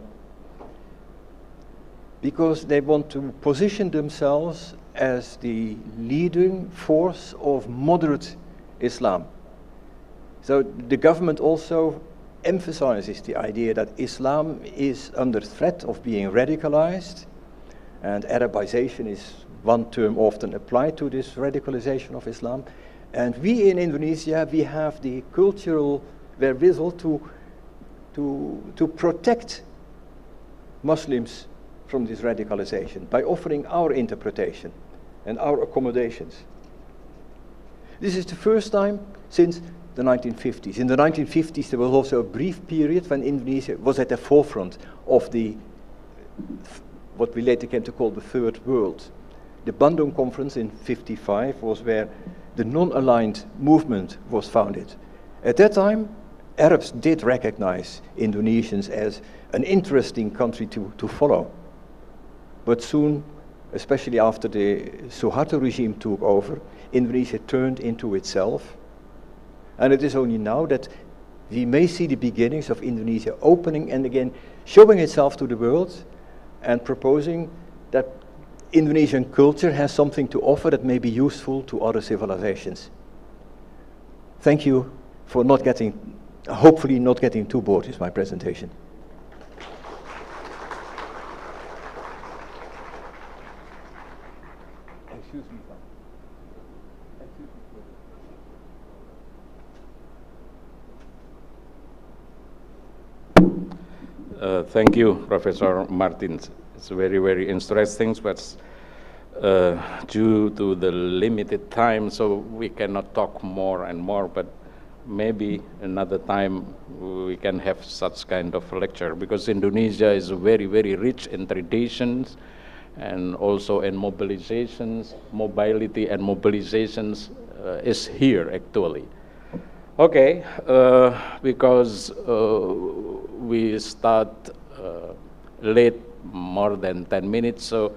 because they want to position themselves as the leading force of moderate Islam. So the government also emphasizes the idea that Islam is under threat of being radicalized, and Arabization is one term often applied to this radicalization of Islam. And we in Indonesia, we have the cultural wherewithal to protect Muslims from this radicalization by offering our interpretation and our accommodations. This is the first time since the 1950s. In the 1950s, there was also a brief period when Indonesia was at the forefront of what we later came to call the Third World. The Bandung Conference in '55 was where the non-aligned movement was founded. At that time, Arabs did recognize Indonesians as an interesting country to follow. But soon, especially after the Suharto regime took over, Indonesia turned into itself. And it is only now that we may see the beginnings of Indonesia opening and again showing itself to the world and proposing that Indonesian culture has something to offer that may be useful to other civilizations. Thank you for hopefully not getting too bored with my presentation. Excuse me. Thank you, Professor Martin. It's very, very interesting, but due to the limited time, so we cannot talk more and more, but maybe another time we can have such kind of lecture, because Indonesia is very, very rich in traditions and also in mobilizations. Mobility and mobilizations is here actually. Okay, because we start late, more than 10 minutes, so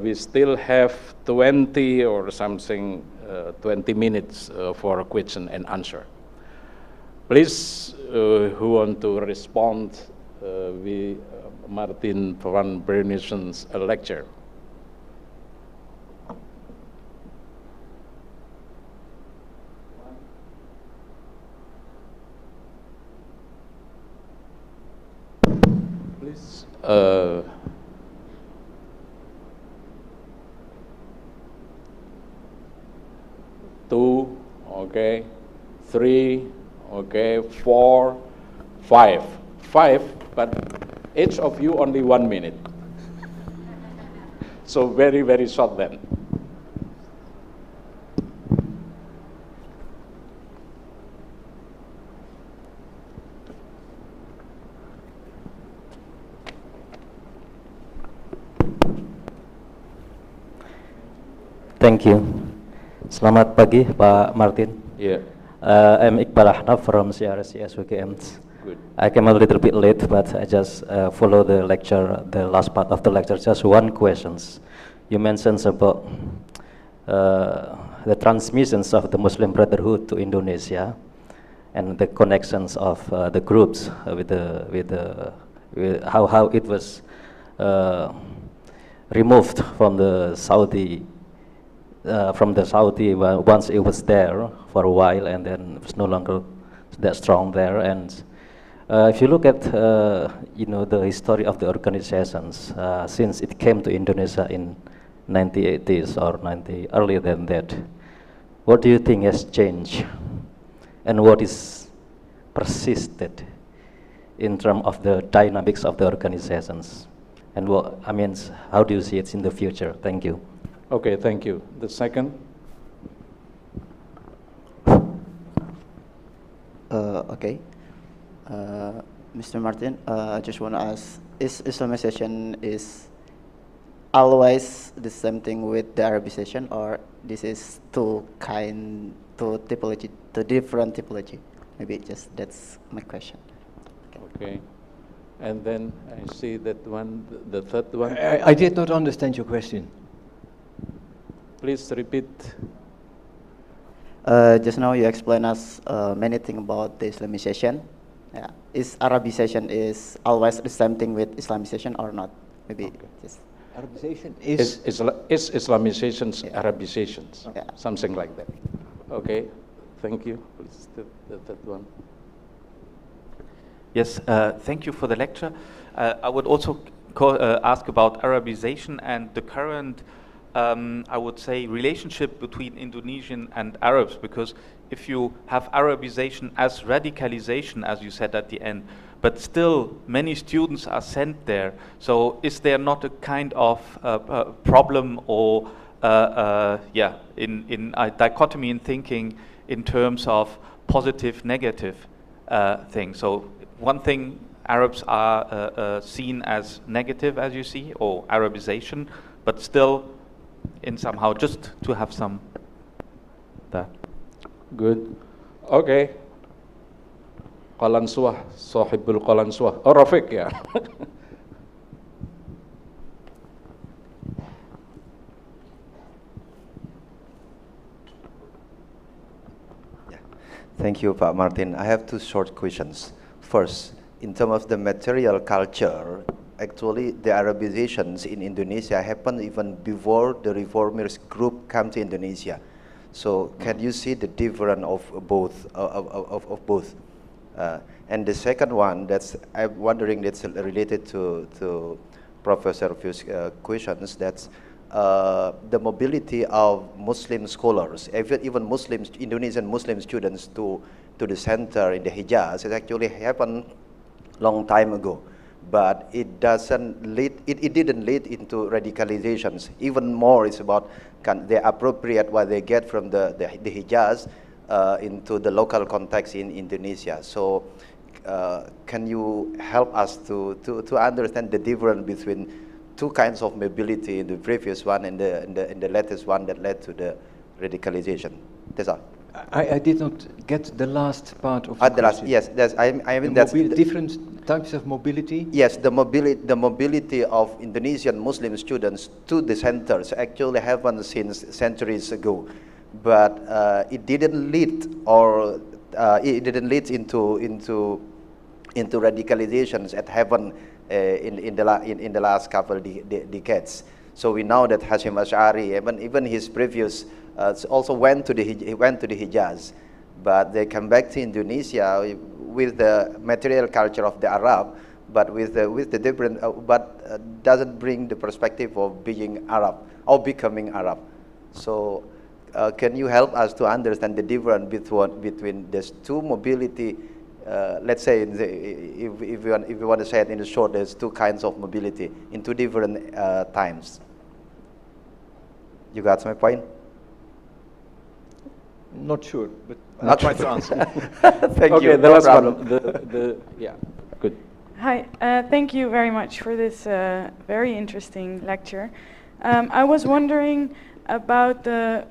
we still have 20 or something, 20 minutes for a question and answer. Please, who want to respond with Martin van Bruinessen's lecture? Please. 2, okay, 3, okay, 4, 5. 5, but each of you only 1 minute. So very, very short then. Thank you. Selamat pagi, Pak Martin. Yeah. I'm Iqbal Ahnaf from CRSCS WKMs. Good. I came a little bit late, but I just follow the lecture, the last part of the lecture. Just one question. You mentioned about the transmissions of the Muslim Brotherhood to Indonesia and the connections of the groups with how it was removed from the Saudi. Once it was there for a while, and then it was no longer that strong there. And if you look at the history of the organizations since it came to Indonesia in 1980s or earlier than that, what do you think has changed, and what is persisted in terms of the dynamics of the organizations, and how do you see it in the future? Thank you. Okay, thank you. The second? Okay. Mr. Martin, I just want to ask, is Islamization is always the same thing with the Arabization, or this is two typology, two different typology? Maybe just that's my question. Okay. And then I see that one, the third one. I did not understand your question. Please repeat. Just now you explained us many things about the Islamization. Yeah. Is Arabization is always the same thing with Islamization or not? Maybe just. Arabization Is Islamizations, Yeah. Arabizations, Yeah. something like that. Okay, thank you. Please, the third one. Yes, thank you for the lecture. I would also ask about Arabization and the current, I would say, relationship between Indonesian and Arabs, because if you have Arabization as radicalization, as you said at the end, but still many students are sent there, so is there not a kind of problem or in a dichotomy in thinking in terms of positive, negative things? So one thing, Arabs are seen as negative, as you see, or Arabization, but still in somehow, just to have some that. Good. Okay. Qalansuah, sahibul qalansuah. Oh, Rafiq, ya. Thank you, Pak Martin. I have two short questions. First, in terms of the material culture, actually the Arabizations in Indonesia happened even before the reformers group came to Indonesia. So can you see the difference of both? And the second one, that's I'm wondering, that's related to Professor Few's questions. That's the mobility of Muslim scholars, even Muslims, Indonesian Muslim students to the center in the Hijaz. It actually happened long time ago, but it doesn't lead. It didn't lead into radicalizations. Even more, it's about can they appropriate what they get from the Hijaz into the local context in Indonesia. So, can you help us to understand the difference between two kinds of mobility in the previous one and the latest one that led to the radicalization? That's all. I did not get the last part of the question. Yes, I mean that's different types of mobility. Yes, the mobility of Indonesian Muslim students to the centers actually happened since centuries ago, but it didn't lead into radicalizations that happened in the last couple decades. So we know that Hashim Ash'ari, even his previous also went to the Hijaz, but they come back to Indonesia with the material culture of the Arab, but with the different, doesn't bring the perspective of being Arab or becoming Arab. So can you help us to understand the difference between these two mobility? Let's say, if you want to say it in short, there's two kinds of mobility in two different times. You got my point? Not sure, but I'll try to answer. Thank Okay, you. the No last problem. one. Yeah, good. Hi, thank you very much for this very interesting lecture. I was wondering about the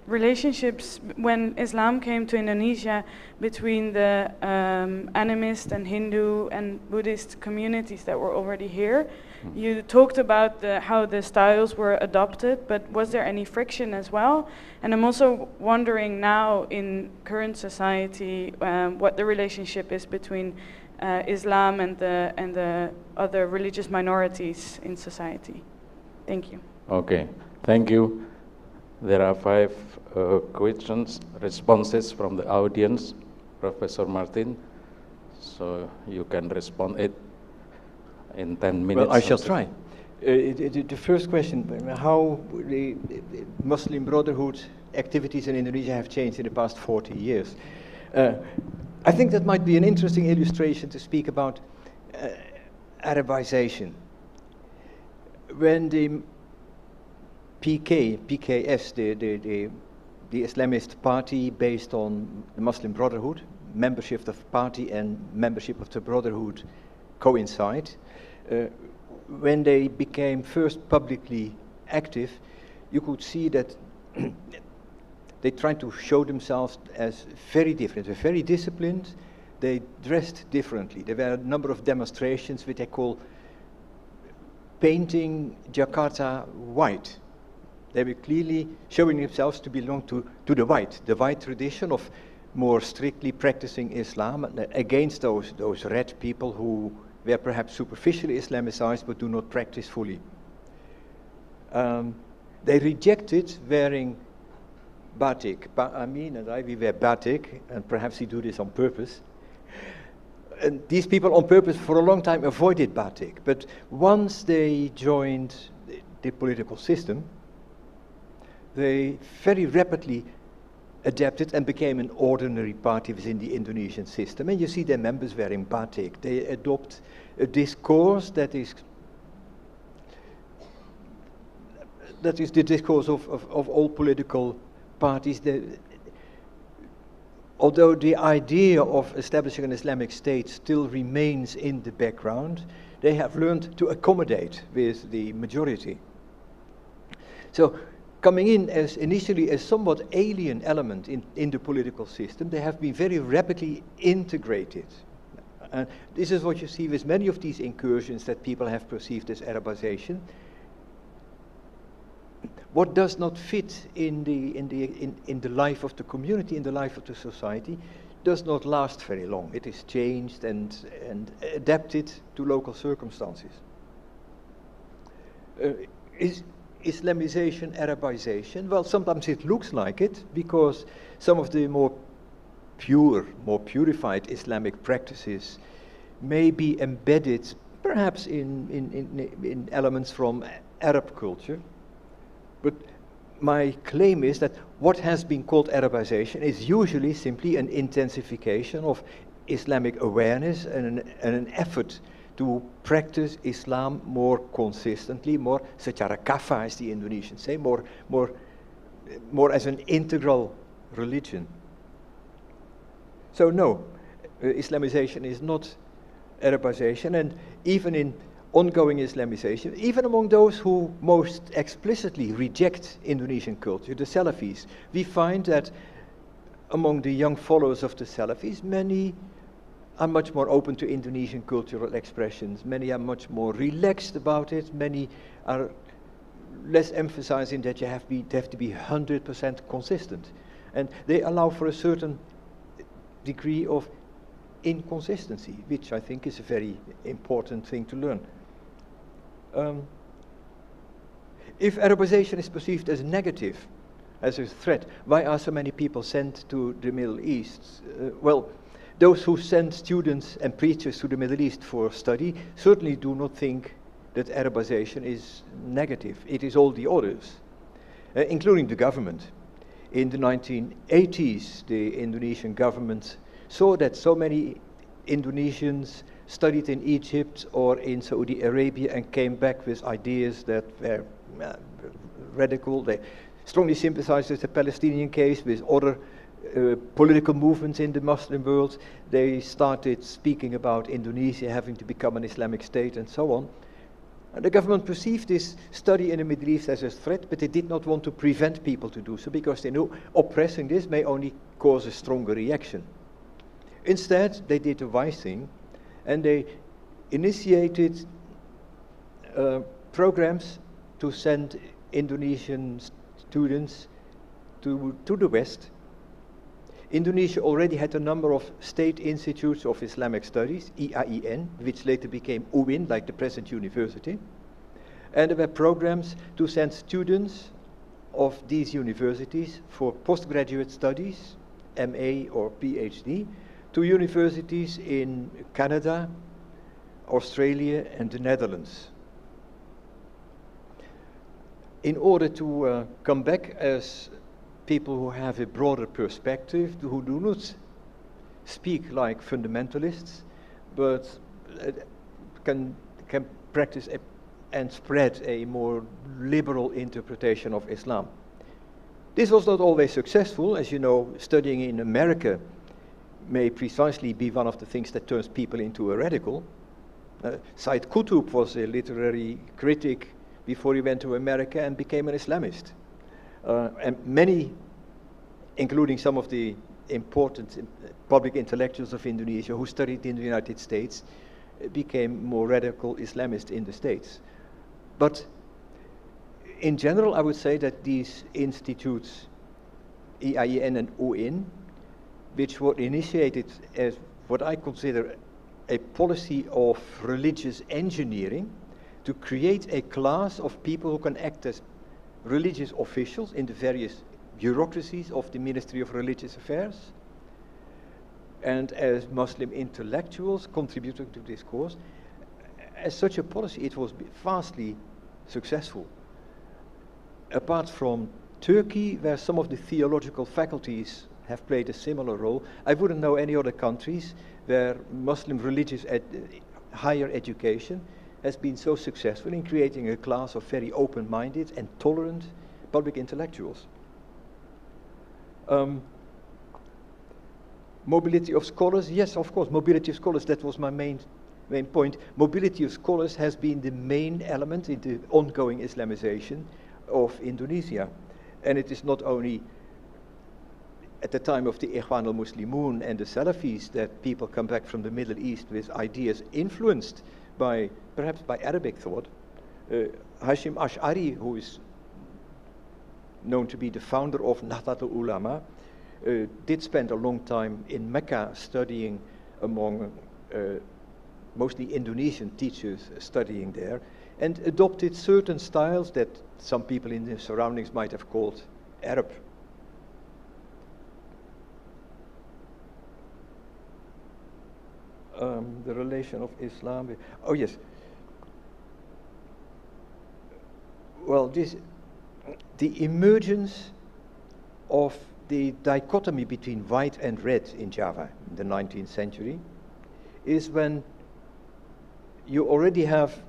relationships when Islam came to Indonesia between the animist and Hindu and Buddhist communities that were already here. You talked about how the styles were adopted, but was there any friction as well? And I'm also wondering now in current society what the relationship is between Islam and the other religious minorities in society. Thank you. Okay, thank you. There are 5 questions, responses from the audience, Professor Martin. So you can respond it in 10 minutes. Well, I shall try. The first question, how the Muslim Brotherhood activities in Indonesia have changed in the past 40 years. I think that might be an interesting illustration to speak about Arabization. When the PKS, the Islamist party based on the Muslim Brotherhood, membership of the party and membership of the Brotherhood coincide. when they became first publicly active, you could see that they tried to show themselves as very different. They were very disciplined. They dressed differently. There were a number of demonstrations which they call painting Jakarta white. They were clearly showing themselves to belong to the white tradition of more strictly practicing Islam against those red people who were perhaps superficially Islamicized but do not practice fully. They rejected wearing batik. Amin and I, we wear batik, and perhaps we do this on purpose. And these people on purpose for a long time avoided batik. But once they joined the political system, they very rapidly adapted and became an ordinary party within the Indonesian system. And you see their members wearing batik. They adopt a discourse that is the discourse of all political parties. Although the idea of establishing an Islamic state still remains in the background, they have learned to accommodate with the majority. So, coming in as initially a somewhat alien element in the political system, they have been very rapidly integrated. And this is what you see with many of these incursions that people have perceived as Arabization. What does not fit in the life of the community, in the life of the society, does not last very long. It is changed and adapted to local circumstances. Is Islamization, Arabization? Well, sometimes it looks like it, because some of the more pure, more purified Islamic practices may be embedded perhaps in elements from Arab culture. But my claim is that what has been called Arabization is usually simply an intensification of Islamic awareness and an effort to practice Islam more consistently, more secara kafah, as the Indonesians say, more as an integral religion. So no, Islamization is not Arabization, and even in ongoing Islamization, even among those who most explicitly reject Indonesian culture, the Salafis, we find that among the young followers of the Salafis, many are much more open to Indonesian cultural expressions, many are much more relaxed about it, many are less emphasizing that you have to be 100% consistent. And they allow for a certain degree of inconsistency, which I think is a very important thing to learn. If Arabization is perceived as negative, as a threat, why are so many people sent to the Middle East? Well, those who send students and preachers to the Middle East for study certainly do not think that Arabization is negative. It is all the others, including the government. In the 1980s, the Indonesian government saw that so many Indonesians studied in Egypt or in Saudi Arabia and came back with ideas that were radical. They strongly sympathized with the Palestinian case, with other political movements in the Muslim world. They started speaking about Indonesia having to become an Islamic state and so on. And the government perceived this study in the Middle East as a threat, but they did not want to prevent people to do so, because they knew oppressing this may only cause a stronger reaction. Instead, they did a wise thing, and they initiated programs to send Indonesian students to the West. Indonesia already had a number of state institutes of Islamic studies, IAIN, which later became UIN, like the present university. And there were programs to send students of these universities for postgraduate studies, MA or PhD, to universities in Canada, Australia, and the Netherlands. In order to come back as people who have a broader perspective, who do not speak like fundamentalists, but can practice and spread a more liberal interpretation of Islam. This was not always successful. As you know, studying in America may precisely be one of the things that turns people into a radical. Said Qutb was a literary critic before he went to America and became an Islamist. And many, including some of the important public intellectuals of Indonesia who studied in the United States, became more radical Islamists in the States. But in general, I would say that these institutes, EIN and UIN, which were initiated as what I consider a policy of religious engineering, to create a class of people who can act as religious officials in the various bureaucracies of the Ministry of Religious Affairs, and as Muslim intellectuals contributing to this cause. As such a policy, it was vastly successful. Apart from Turkey, where some of the theological faculties have played a similar role, I wouldn't know any other countries where Muslim religious higher education has been so successful in creating a class of very open-minded and tolerant public intellectuals. Mobility of scholars, yes, of course, mobility of scholars, that was my main point. Mobility of scholars has been the main element in the ongoing Islamization of Indonesia. And it is not only at the time of the Ikhwan al-Muslimun and the Salafis that people come back from the Middle East with ideas influenced by, perhaps by Arabic thought. Hashim Ash'ari, who is known to be the founder of Nahdlatul Ulama, did spend a long time in Mecca studying among mostly Indonesian teachers studying there, and adopted certain styles that some people in the surroundings might have called Arab. The relation of Islam with, oh yes. Well, the emergence of the dichotomy between white and red in Java in the 19th century is when you already have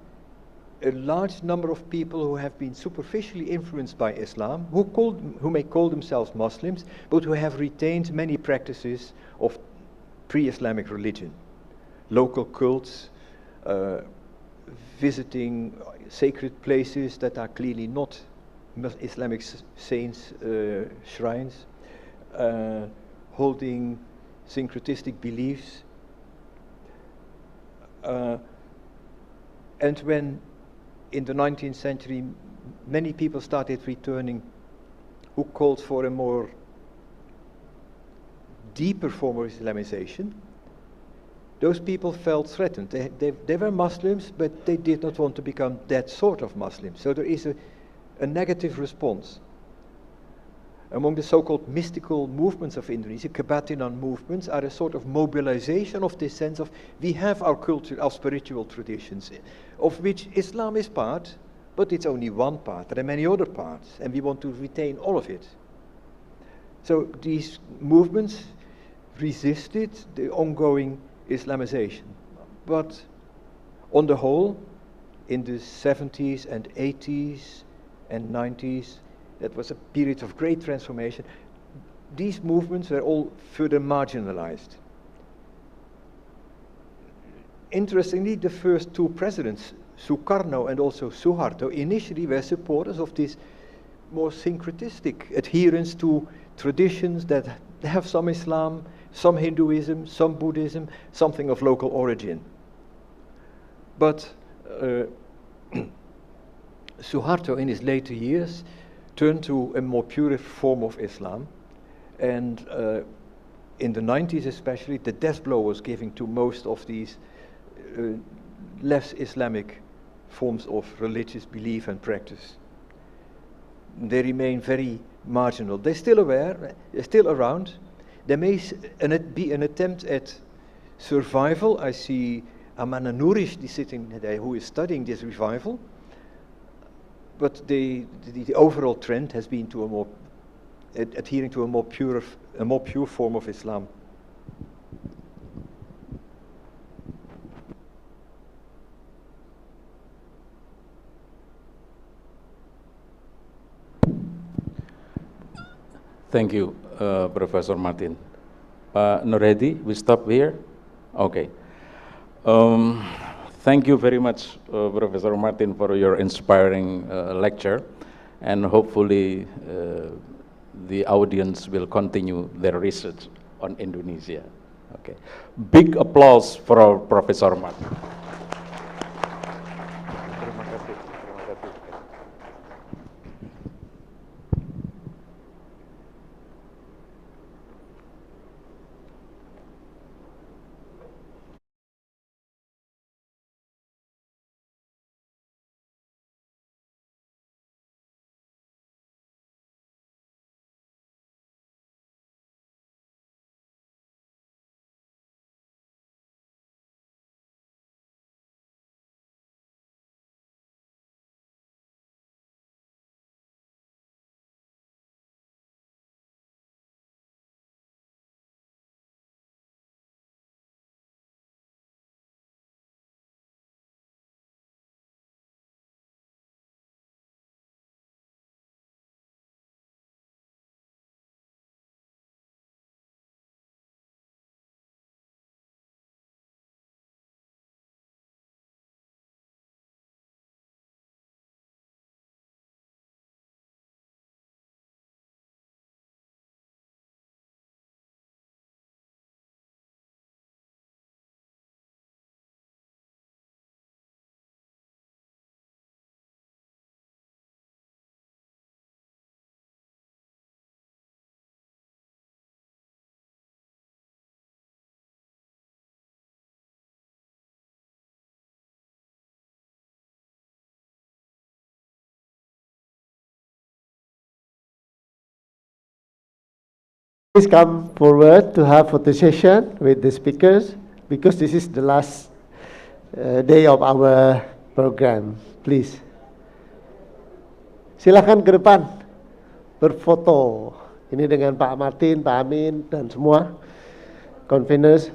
a large number of people who have been superficially influenced by Islam, who may call themselves Muslims, but who have retained many practices of pre-Islamic religion. Local cults, visiting sacred places that are clearly not Islamic saints' shrines, holding syncretistic beliefs. And when in the 19th century many people started returning who called for a more deeper form of Islamization, those people felt threatened. They were Muslims, but they did not want to become that sort of Muslim. So there is a negative response. Among the so-called mystical movements of Indonesia, Kebatinan movements are a sort of mobilization of this sense of, we have our culture, our spiritual traditions, of which Islam is part, but it's only one part. There are many other parts, and we want to retain all of it. So these movements resisted the ongoing Islamization. But on the whole, in the 70s and 80s and 90s, that was a period of great transformation. These movements were all further marginalized. Interestingly, the first two presidents, Sukarno and also Suharto, initially were supporters of this more syncretistic adherence to traditions that have some Islam, some Hinduism, some Buddhism, something of local origin. But Suharto, in his later years, turned to a more pure form of Islam, and in the 90s especially, the death blow was given to most of these less Islamic forms of religious belief and practice. They remain very marginal. They're still aware, they're still around. There may be an attempt at survival. I see Amana Nourish sitting there, who is studying this revival. But the overall trend has been to a more adhering to a more pure form of Islam. Thank you, Professor Martin. Noredi, we stop here? Okay. Thank you very much, Professor Martin, for your inspiring lecture, and hopefully the audience will continue their research on Indonesia. Okay, big applause for our Professor Martin. Terima kasih. Terima kasih. Please come forward to have photo session with the speakers because this is the last day of our program. Please. Silakan ke depan berfoto. Ini dengan Pak Martin, Pak Amin, dan semua conveners.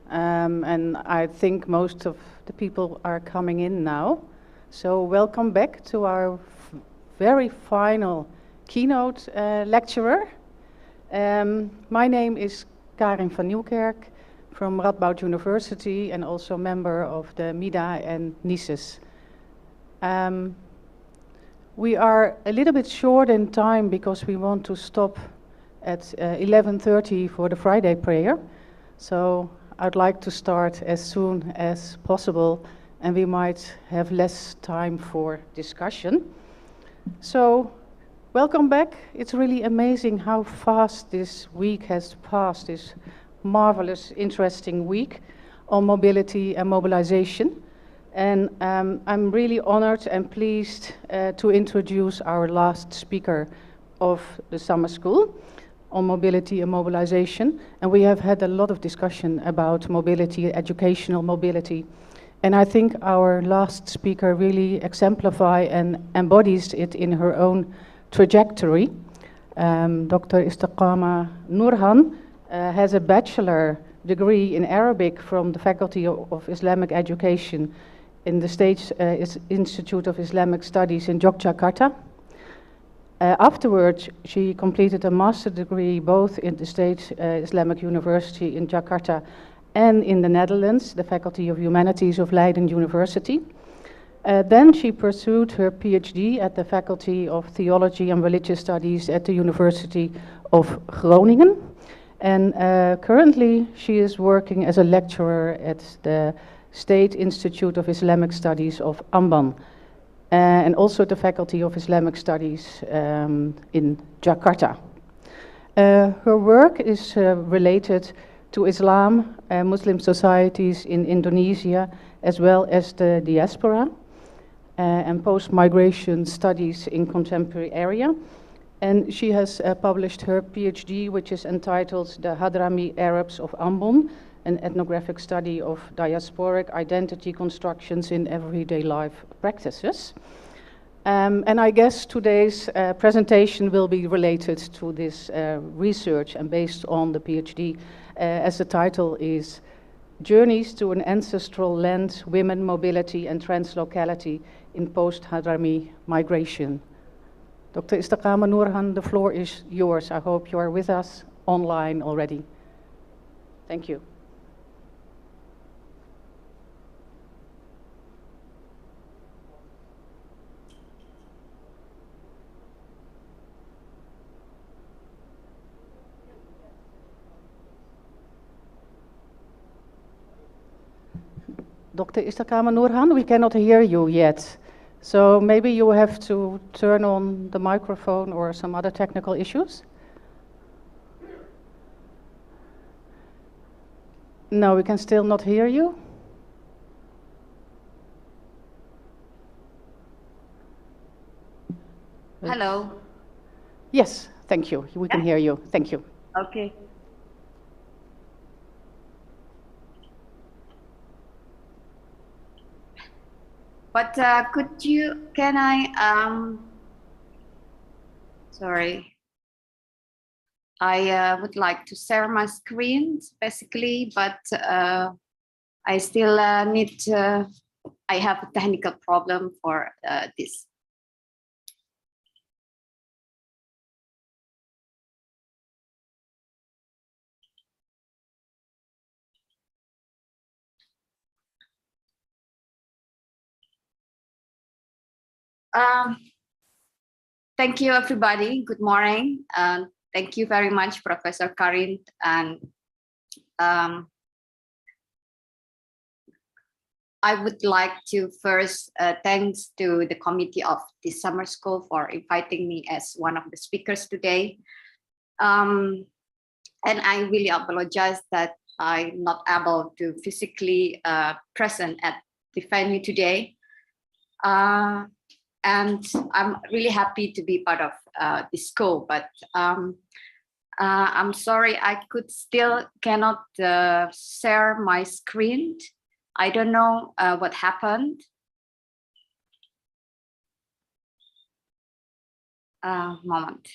and I think most of the people are coming in now. So welcome back to our very final keynote lecturer. My name is Karin van Nieuwkerk from Radboud University and also member of the MIDA and NISIS. We are a little bit short in time because we want to stop at 11:30 for the Friday prayer. So I'd like to start as soon as possible, and we might have less time for discussion. So welcome back. It's really amazing how fast this week has passed, this marvelous, interesting week on mobility and mobilization. And I'm really honored and pleased to introduce our last speaker of the summer school on mobility and mobilization. And we have had a lot of discussion about mobility, educational mobility. And I think our last speaker really exemplifies and embodies it in her own trajectory. Dr. Istiqama Nurhan has a bachelor degree in Arabic from the Faculty of Islamic Education in the State Institute of Islamic Studies in Yogyakarta. Afterwards, she completed a master's degree both in the State Islamic University in Jakarta and in the Netherlands, the Faculty of Humanities of Leiden University. Then she pursued her PhD at the Faculty of Theology and Religious Studies at the University of Groningen. And currently she is working as a lecturer at the State Institute of Islamic Studies of Amban. And also the Faculty of Islamic Studies in Jakarta. Her work is related to Islam, Muslim societies in Indonesia, as well as the diaspora, and post-migration studies in contemporary area. And she has published her PhD, which is entitled The Hadrami Arabs of Ambon, an ethnographic study of diasporic identity constructions in everyday life practices. And I guess today's presentation will be related to this research and based on the PhD, as the title is Journeys to an Ancestral Land, Women, Mobility and Translocality in Post-Hadrami Migration. Dr. Istiqama Nurhan, the floor is yours. I hope you are with us online already. Thank you. Dr. Istiqama Nurhan, we cannot hear you yet. So maybe you have to turn on the microphone or some other technical issues. No, we can still not hear you. Hello. Yes, thank you. We can hear you. Thank you. Okay. But can I, sorry. I would like to share my screen basically, but I still I have a technical problem for this. Thank you, everybody. Good morning. Thank you very much, Professor Karin. And I would like to first thanks to the committee of this summer school for inviting me as one of the speakers today. And I really apologize that I'm not able to physically present at the venue today. And I'm really happy to be part of this school, but I'm sorry, I cannot share my screen. I don't know what happened. Moment.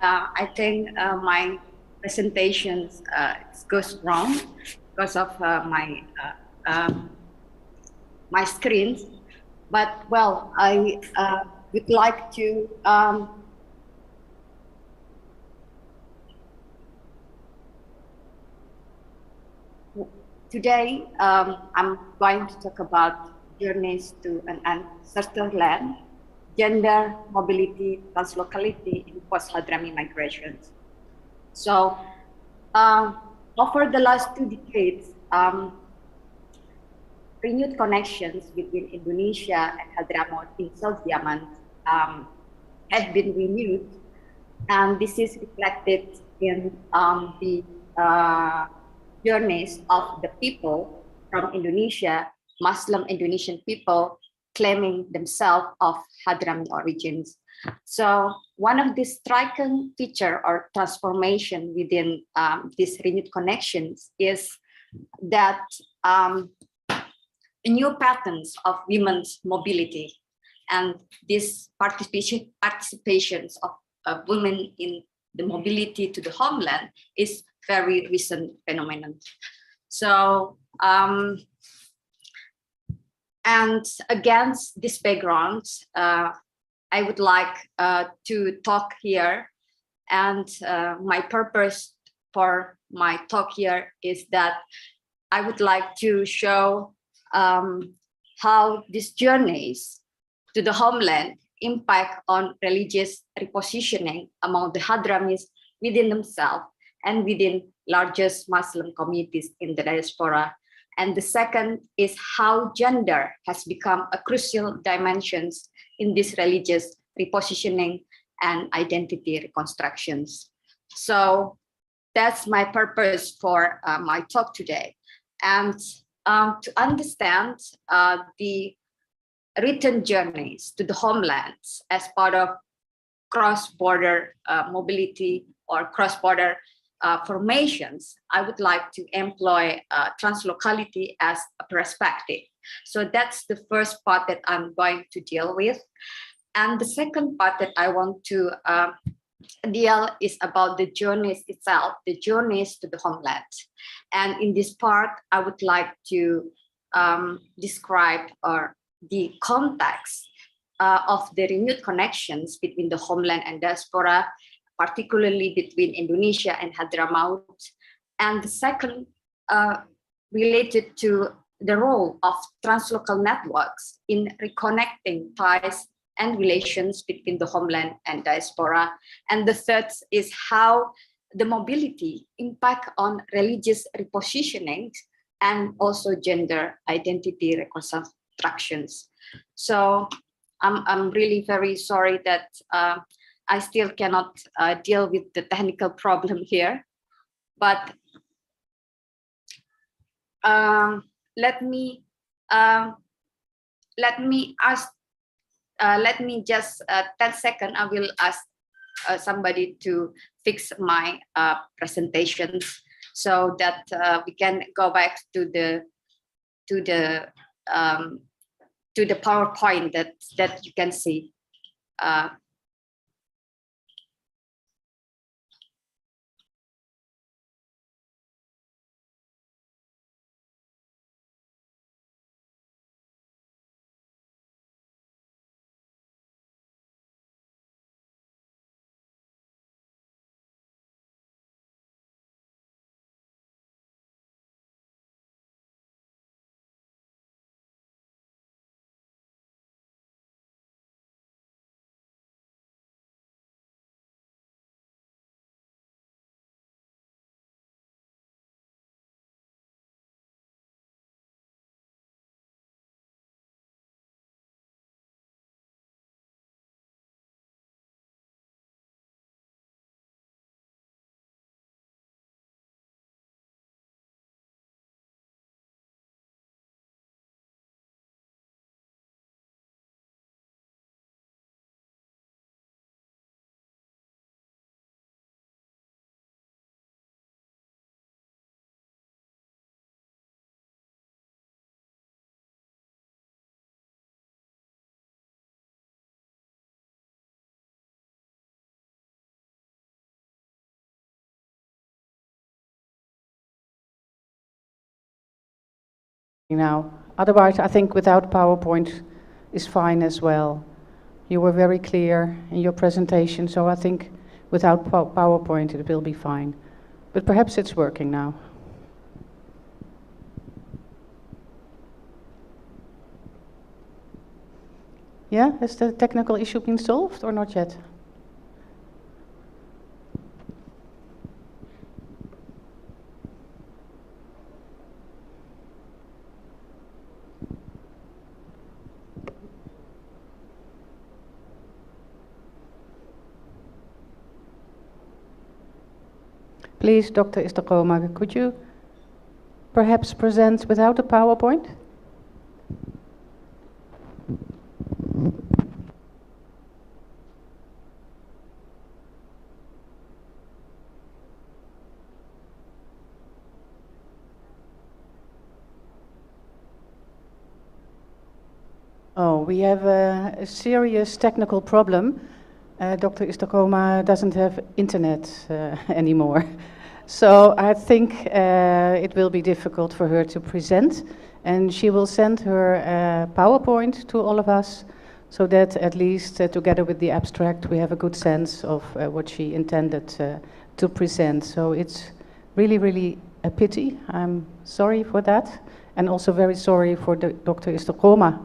I think my presentation goes wrong because of my screens. But well, I would like to today I'm going to talk about journeys to an uncertain land, gender, mobility, translocality in post-Hadrami migrations. So over the last 2 decades, renewed connections between Indonesia and Hadramaut in South Yemen have been renewed, and this is reflected in the journeys of the people from Indonesia, Muslim Indonesian people claiming themselves of Hadrami origins. So one of the striking feature or transformation within these renewed connections is that new patterns of women's mobility and this participations of women in the mobility to the homeland is very recent phenomenon. So, and against this background, I would like to talk here, and my purpose for my talk here is that I would like to show how these journeys to the homeland impact on religious repositioning among the Hadramis within themselves and within largest Muslim communities in the diaspora. And the second is how gender has become a crucial dimension in this religious repositioning and identity reconstructions. So that's my purpose for my talk today. And to understand the written journeys to the homelands as part of cross-border mobility or cross-border formations, I would like to employ translocality as a perspective. So that's the first part that I'm going to deal with. And the second part that I want to deal is about the journeys itself, the journeys to the homeland. And in this part, I would like to describe the context of the renewed connections between the homeland and diaspora, particularly between Indonesia and Hadramaut. And the second related to the role of translocal networks in reconnecting ties and relations between the homeland and diaspora. And the third is how the mobility impact on religious repositioning and also gender identity reconstructions. So I'm really very sorry that I still cannot deal with the technical problem here, but let me just 10 seconds. I will ask somebody to fix my presentation so that we can go back to the PowerPoint that you can see. now. Otherwise, I think without PowerPoint is fine as well. You were very clear in your presentation, so I think without PowerPoint it will be fine. But perhaps it's working now. Yeah, has the technical issue been solved or not yet? Please, Dr. Istokhoma, could you perhaps present without a PowerPoint? Oh, we have a serious technical problem. Dr. Istokhoma doesn't have internet anymore. So I think it will be difficult for her to present. And she will send her PowerPoint to all of us so that at least together with the abstract we have a good sense of what she intended to present. So it's really, really a pity. I'm sorry for that. And also very sorry for Dr. Istokhoma.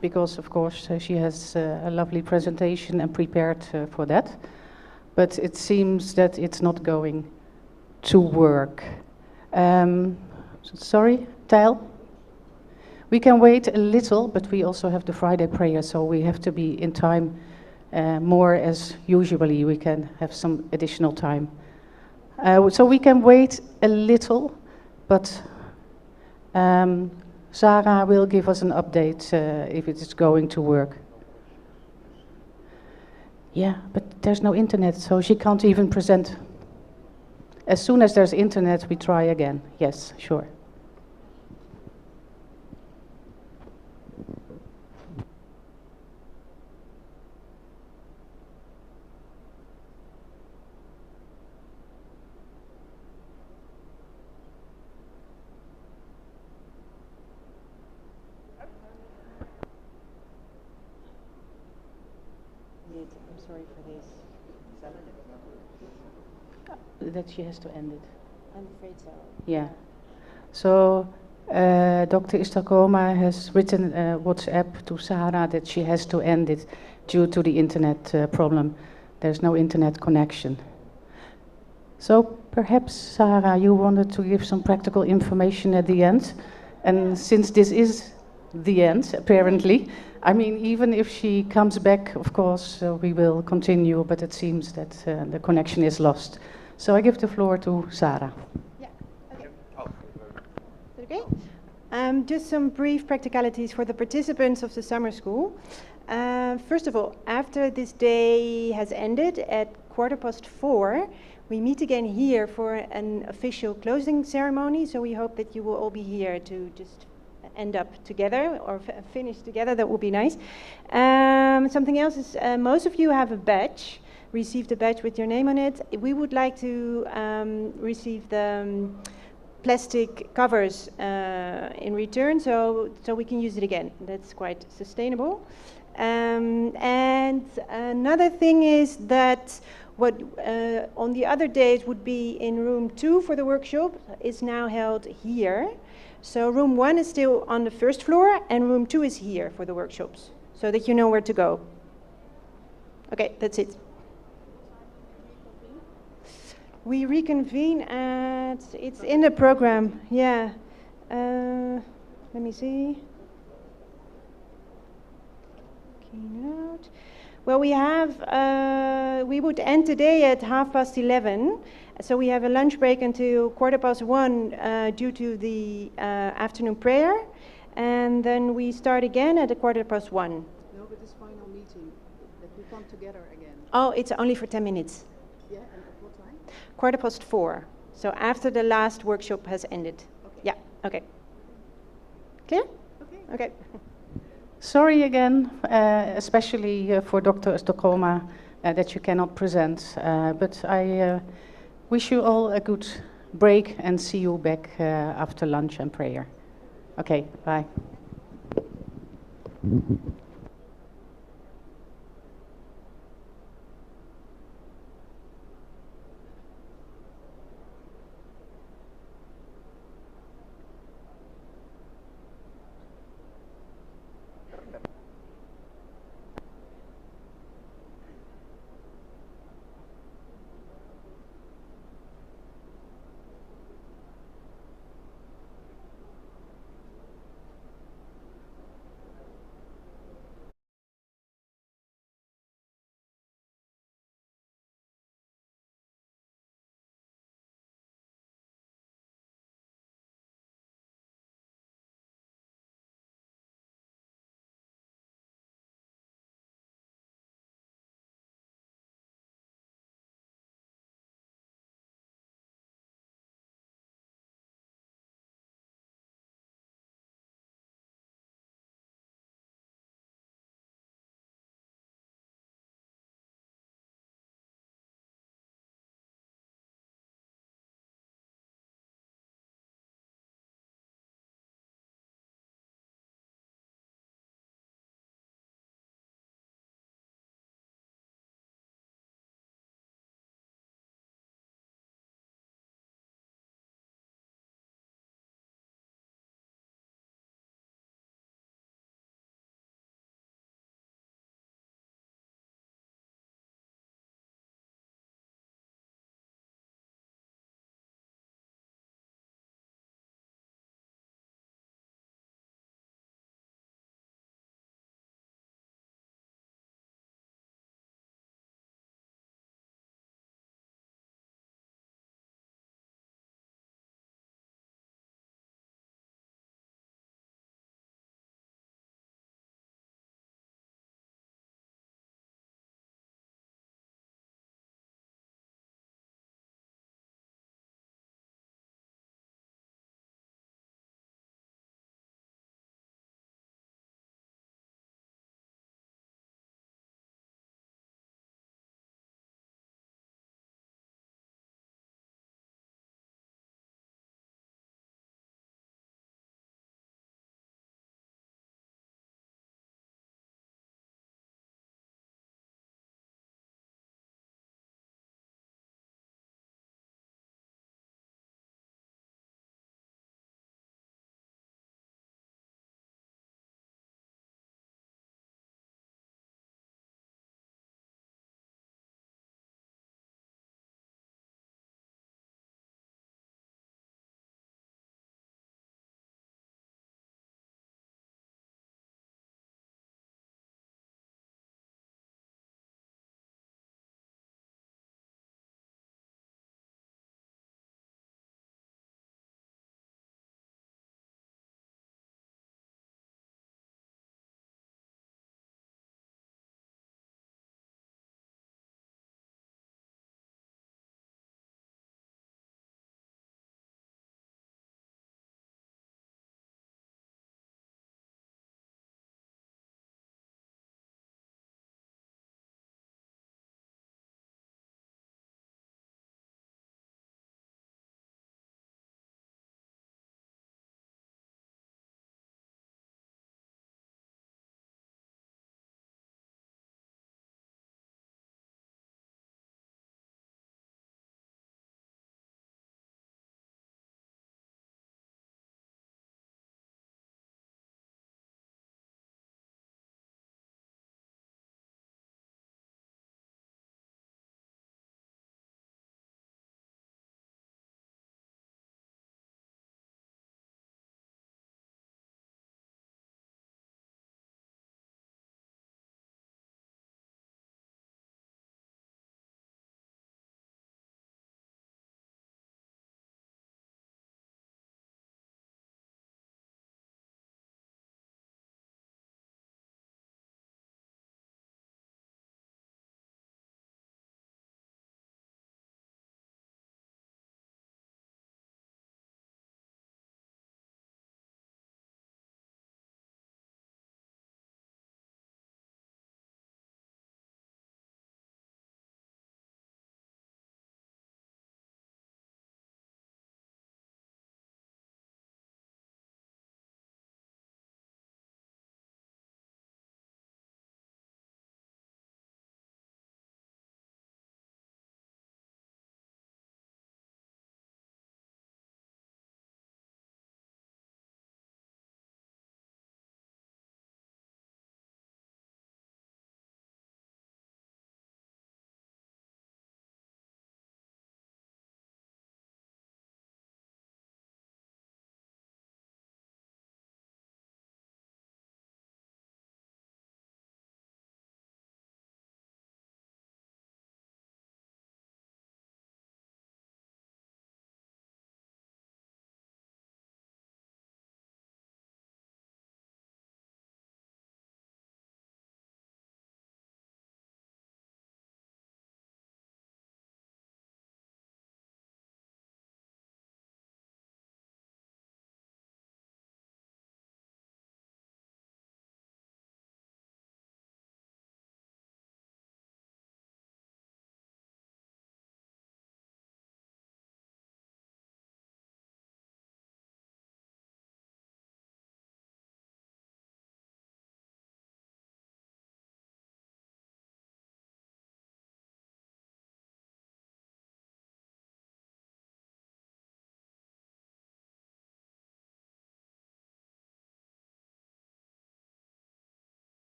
Because of course she has a lovely presentation and prepared for that. But it seems that it's not going to work. Sorry, Tijl? We can wait a little, but we also have the Friday prayer, so we have to be in time more as usually. We can have some additional time. So we can wait a little, but Sarah will give us an update if it is going to work. Yeah, but there's no internet, so she can't even present. As soon as there's internet, we try again. Yes, sure. I'm sorry for this. That she has to end it. I'm afraid so. Yeah. So Dr. Istokhoma has written a WhatsApp to Sarah that she has to end it due to the internet problem. There's no internet connection. So perhaps, Sarah, you wanted to give some practical information at the end. And since this is the end, apparently, I mean, even if she comes back, of course, we will continue, but it seems that the connection is lost. So I give the floor to Sarah. Yeah, okay. Okay. Just some brief practicalities for the participants of the summer school. First of all, after this day has ended at 4:15, we meet again here for an official closing ceremony. So we hope that you will all be here to just end up together or finish together. That would be nice. Something else is most of you have a badge, received a badge with your name on it. We would like to receive the plastic covers in return, so we can use it again. That's quite sustainable. And another thing is that what on the other days would be in room 2 for the workshop is now held here. So room 1 is still on the first floor and room 2 is here for the workshops, so that you know where to go. Okay, that's it. We reconvene at, it's in the program, yeah. Let me see. Keynote. Well, we have, we would end today at 11:30. So we have a lunch break until 1:15 due to the afternoon prayer. And then we start again at 1:15. No, but this final meeting, that we come together again. Oh, it's only for 10 minutes. Yeah, and at what time? 4:15. So after the last workshop has ended. Okay. Yeah, okay. Clear? Okay. Okay. Sorry again, especially for Dr. Istokhoma that you cannot present, but I wish you all a good break and see you back after lunch and prayer. Okay, bye.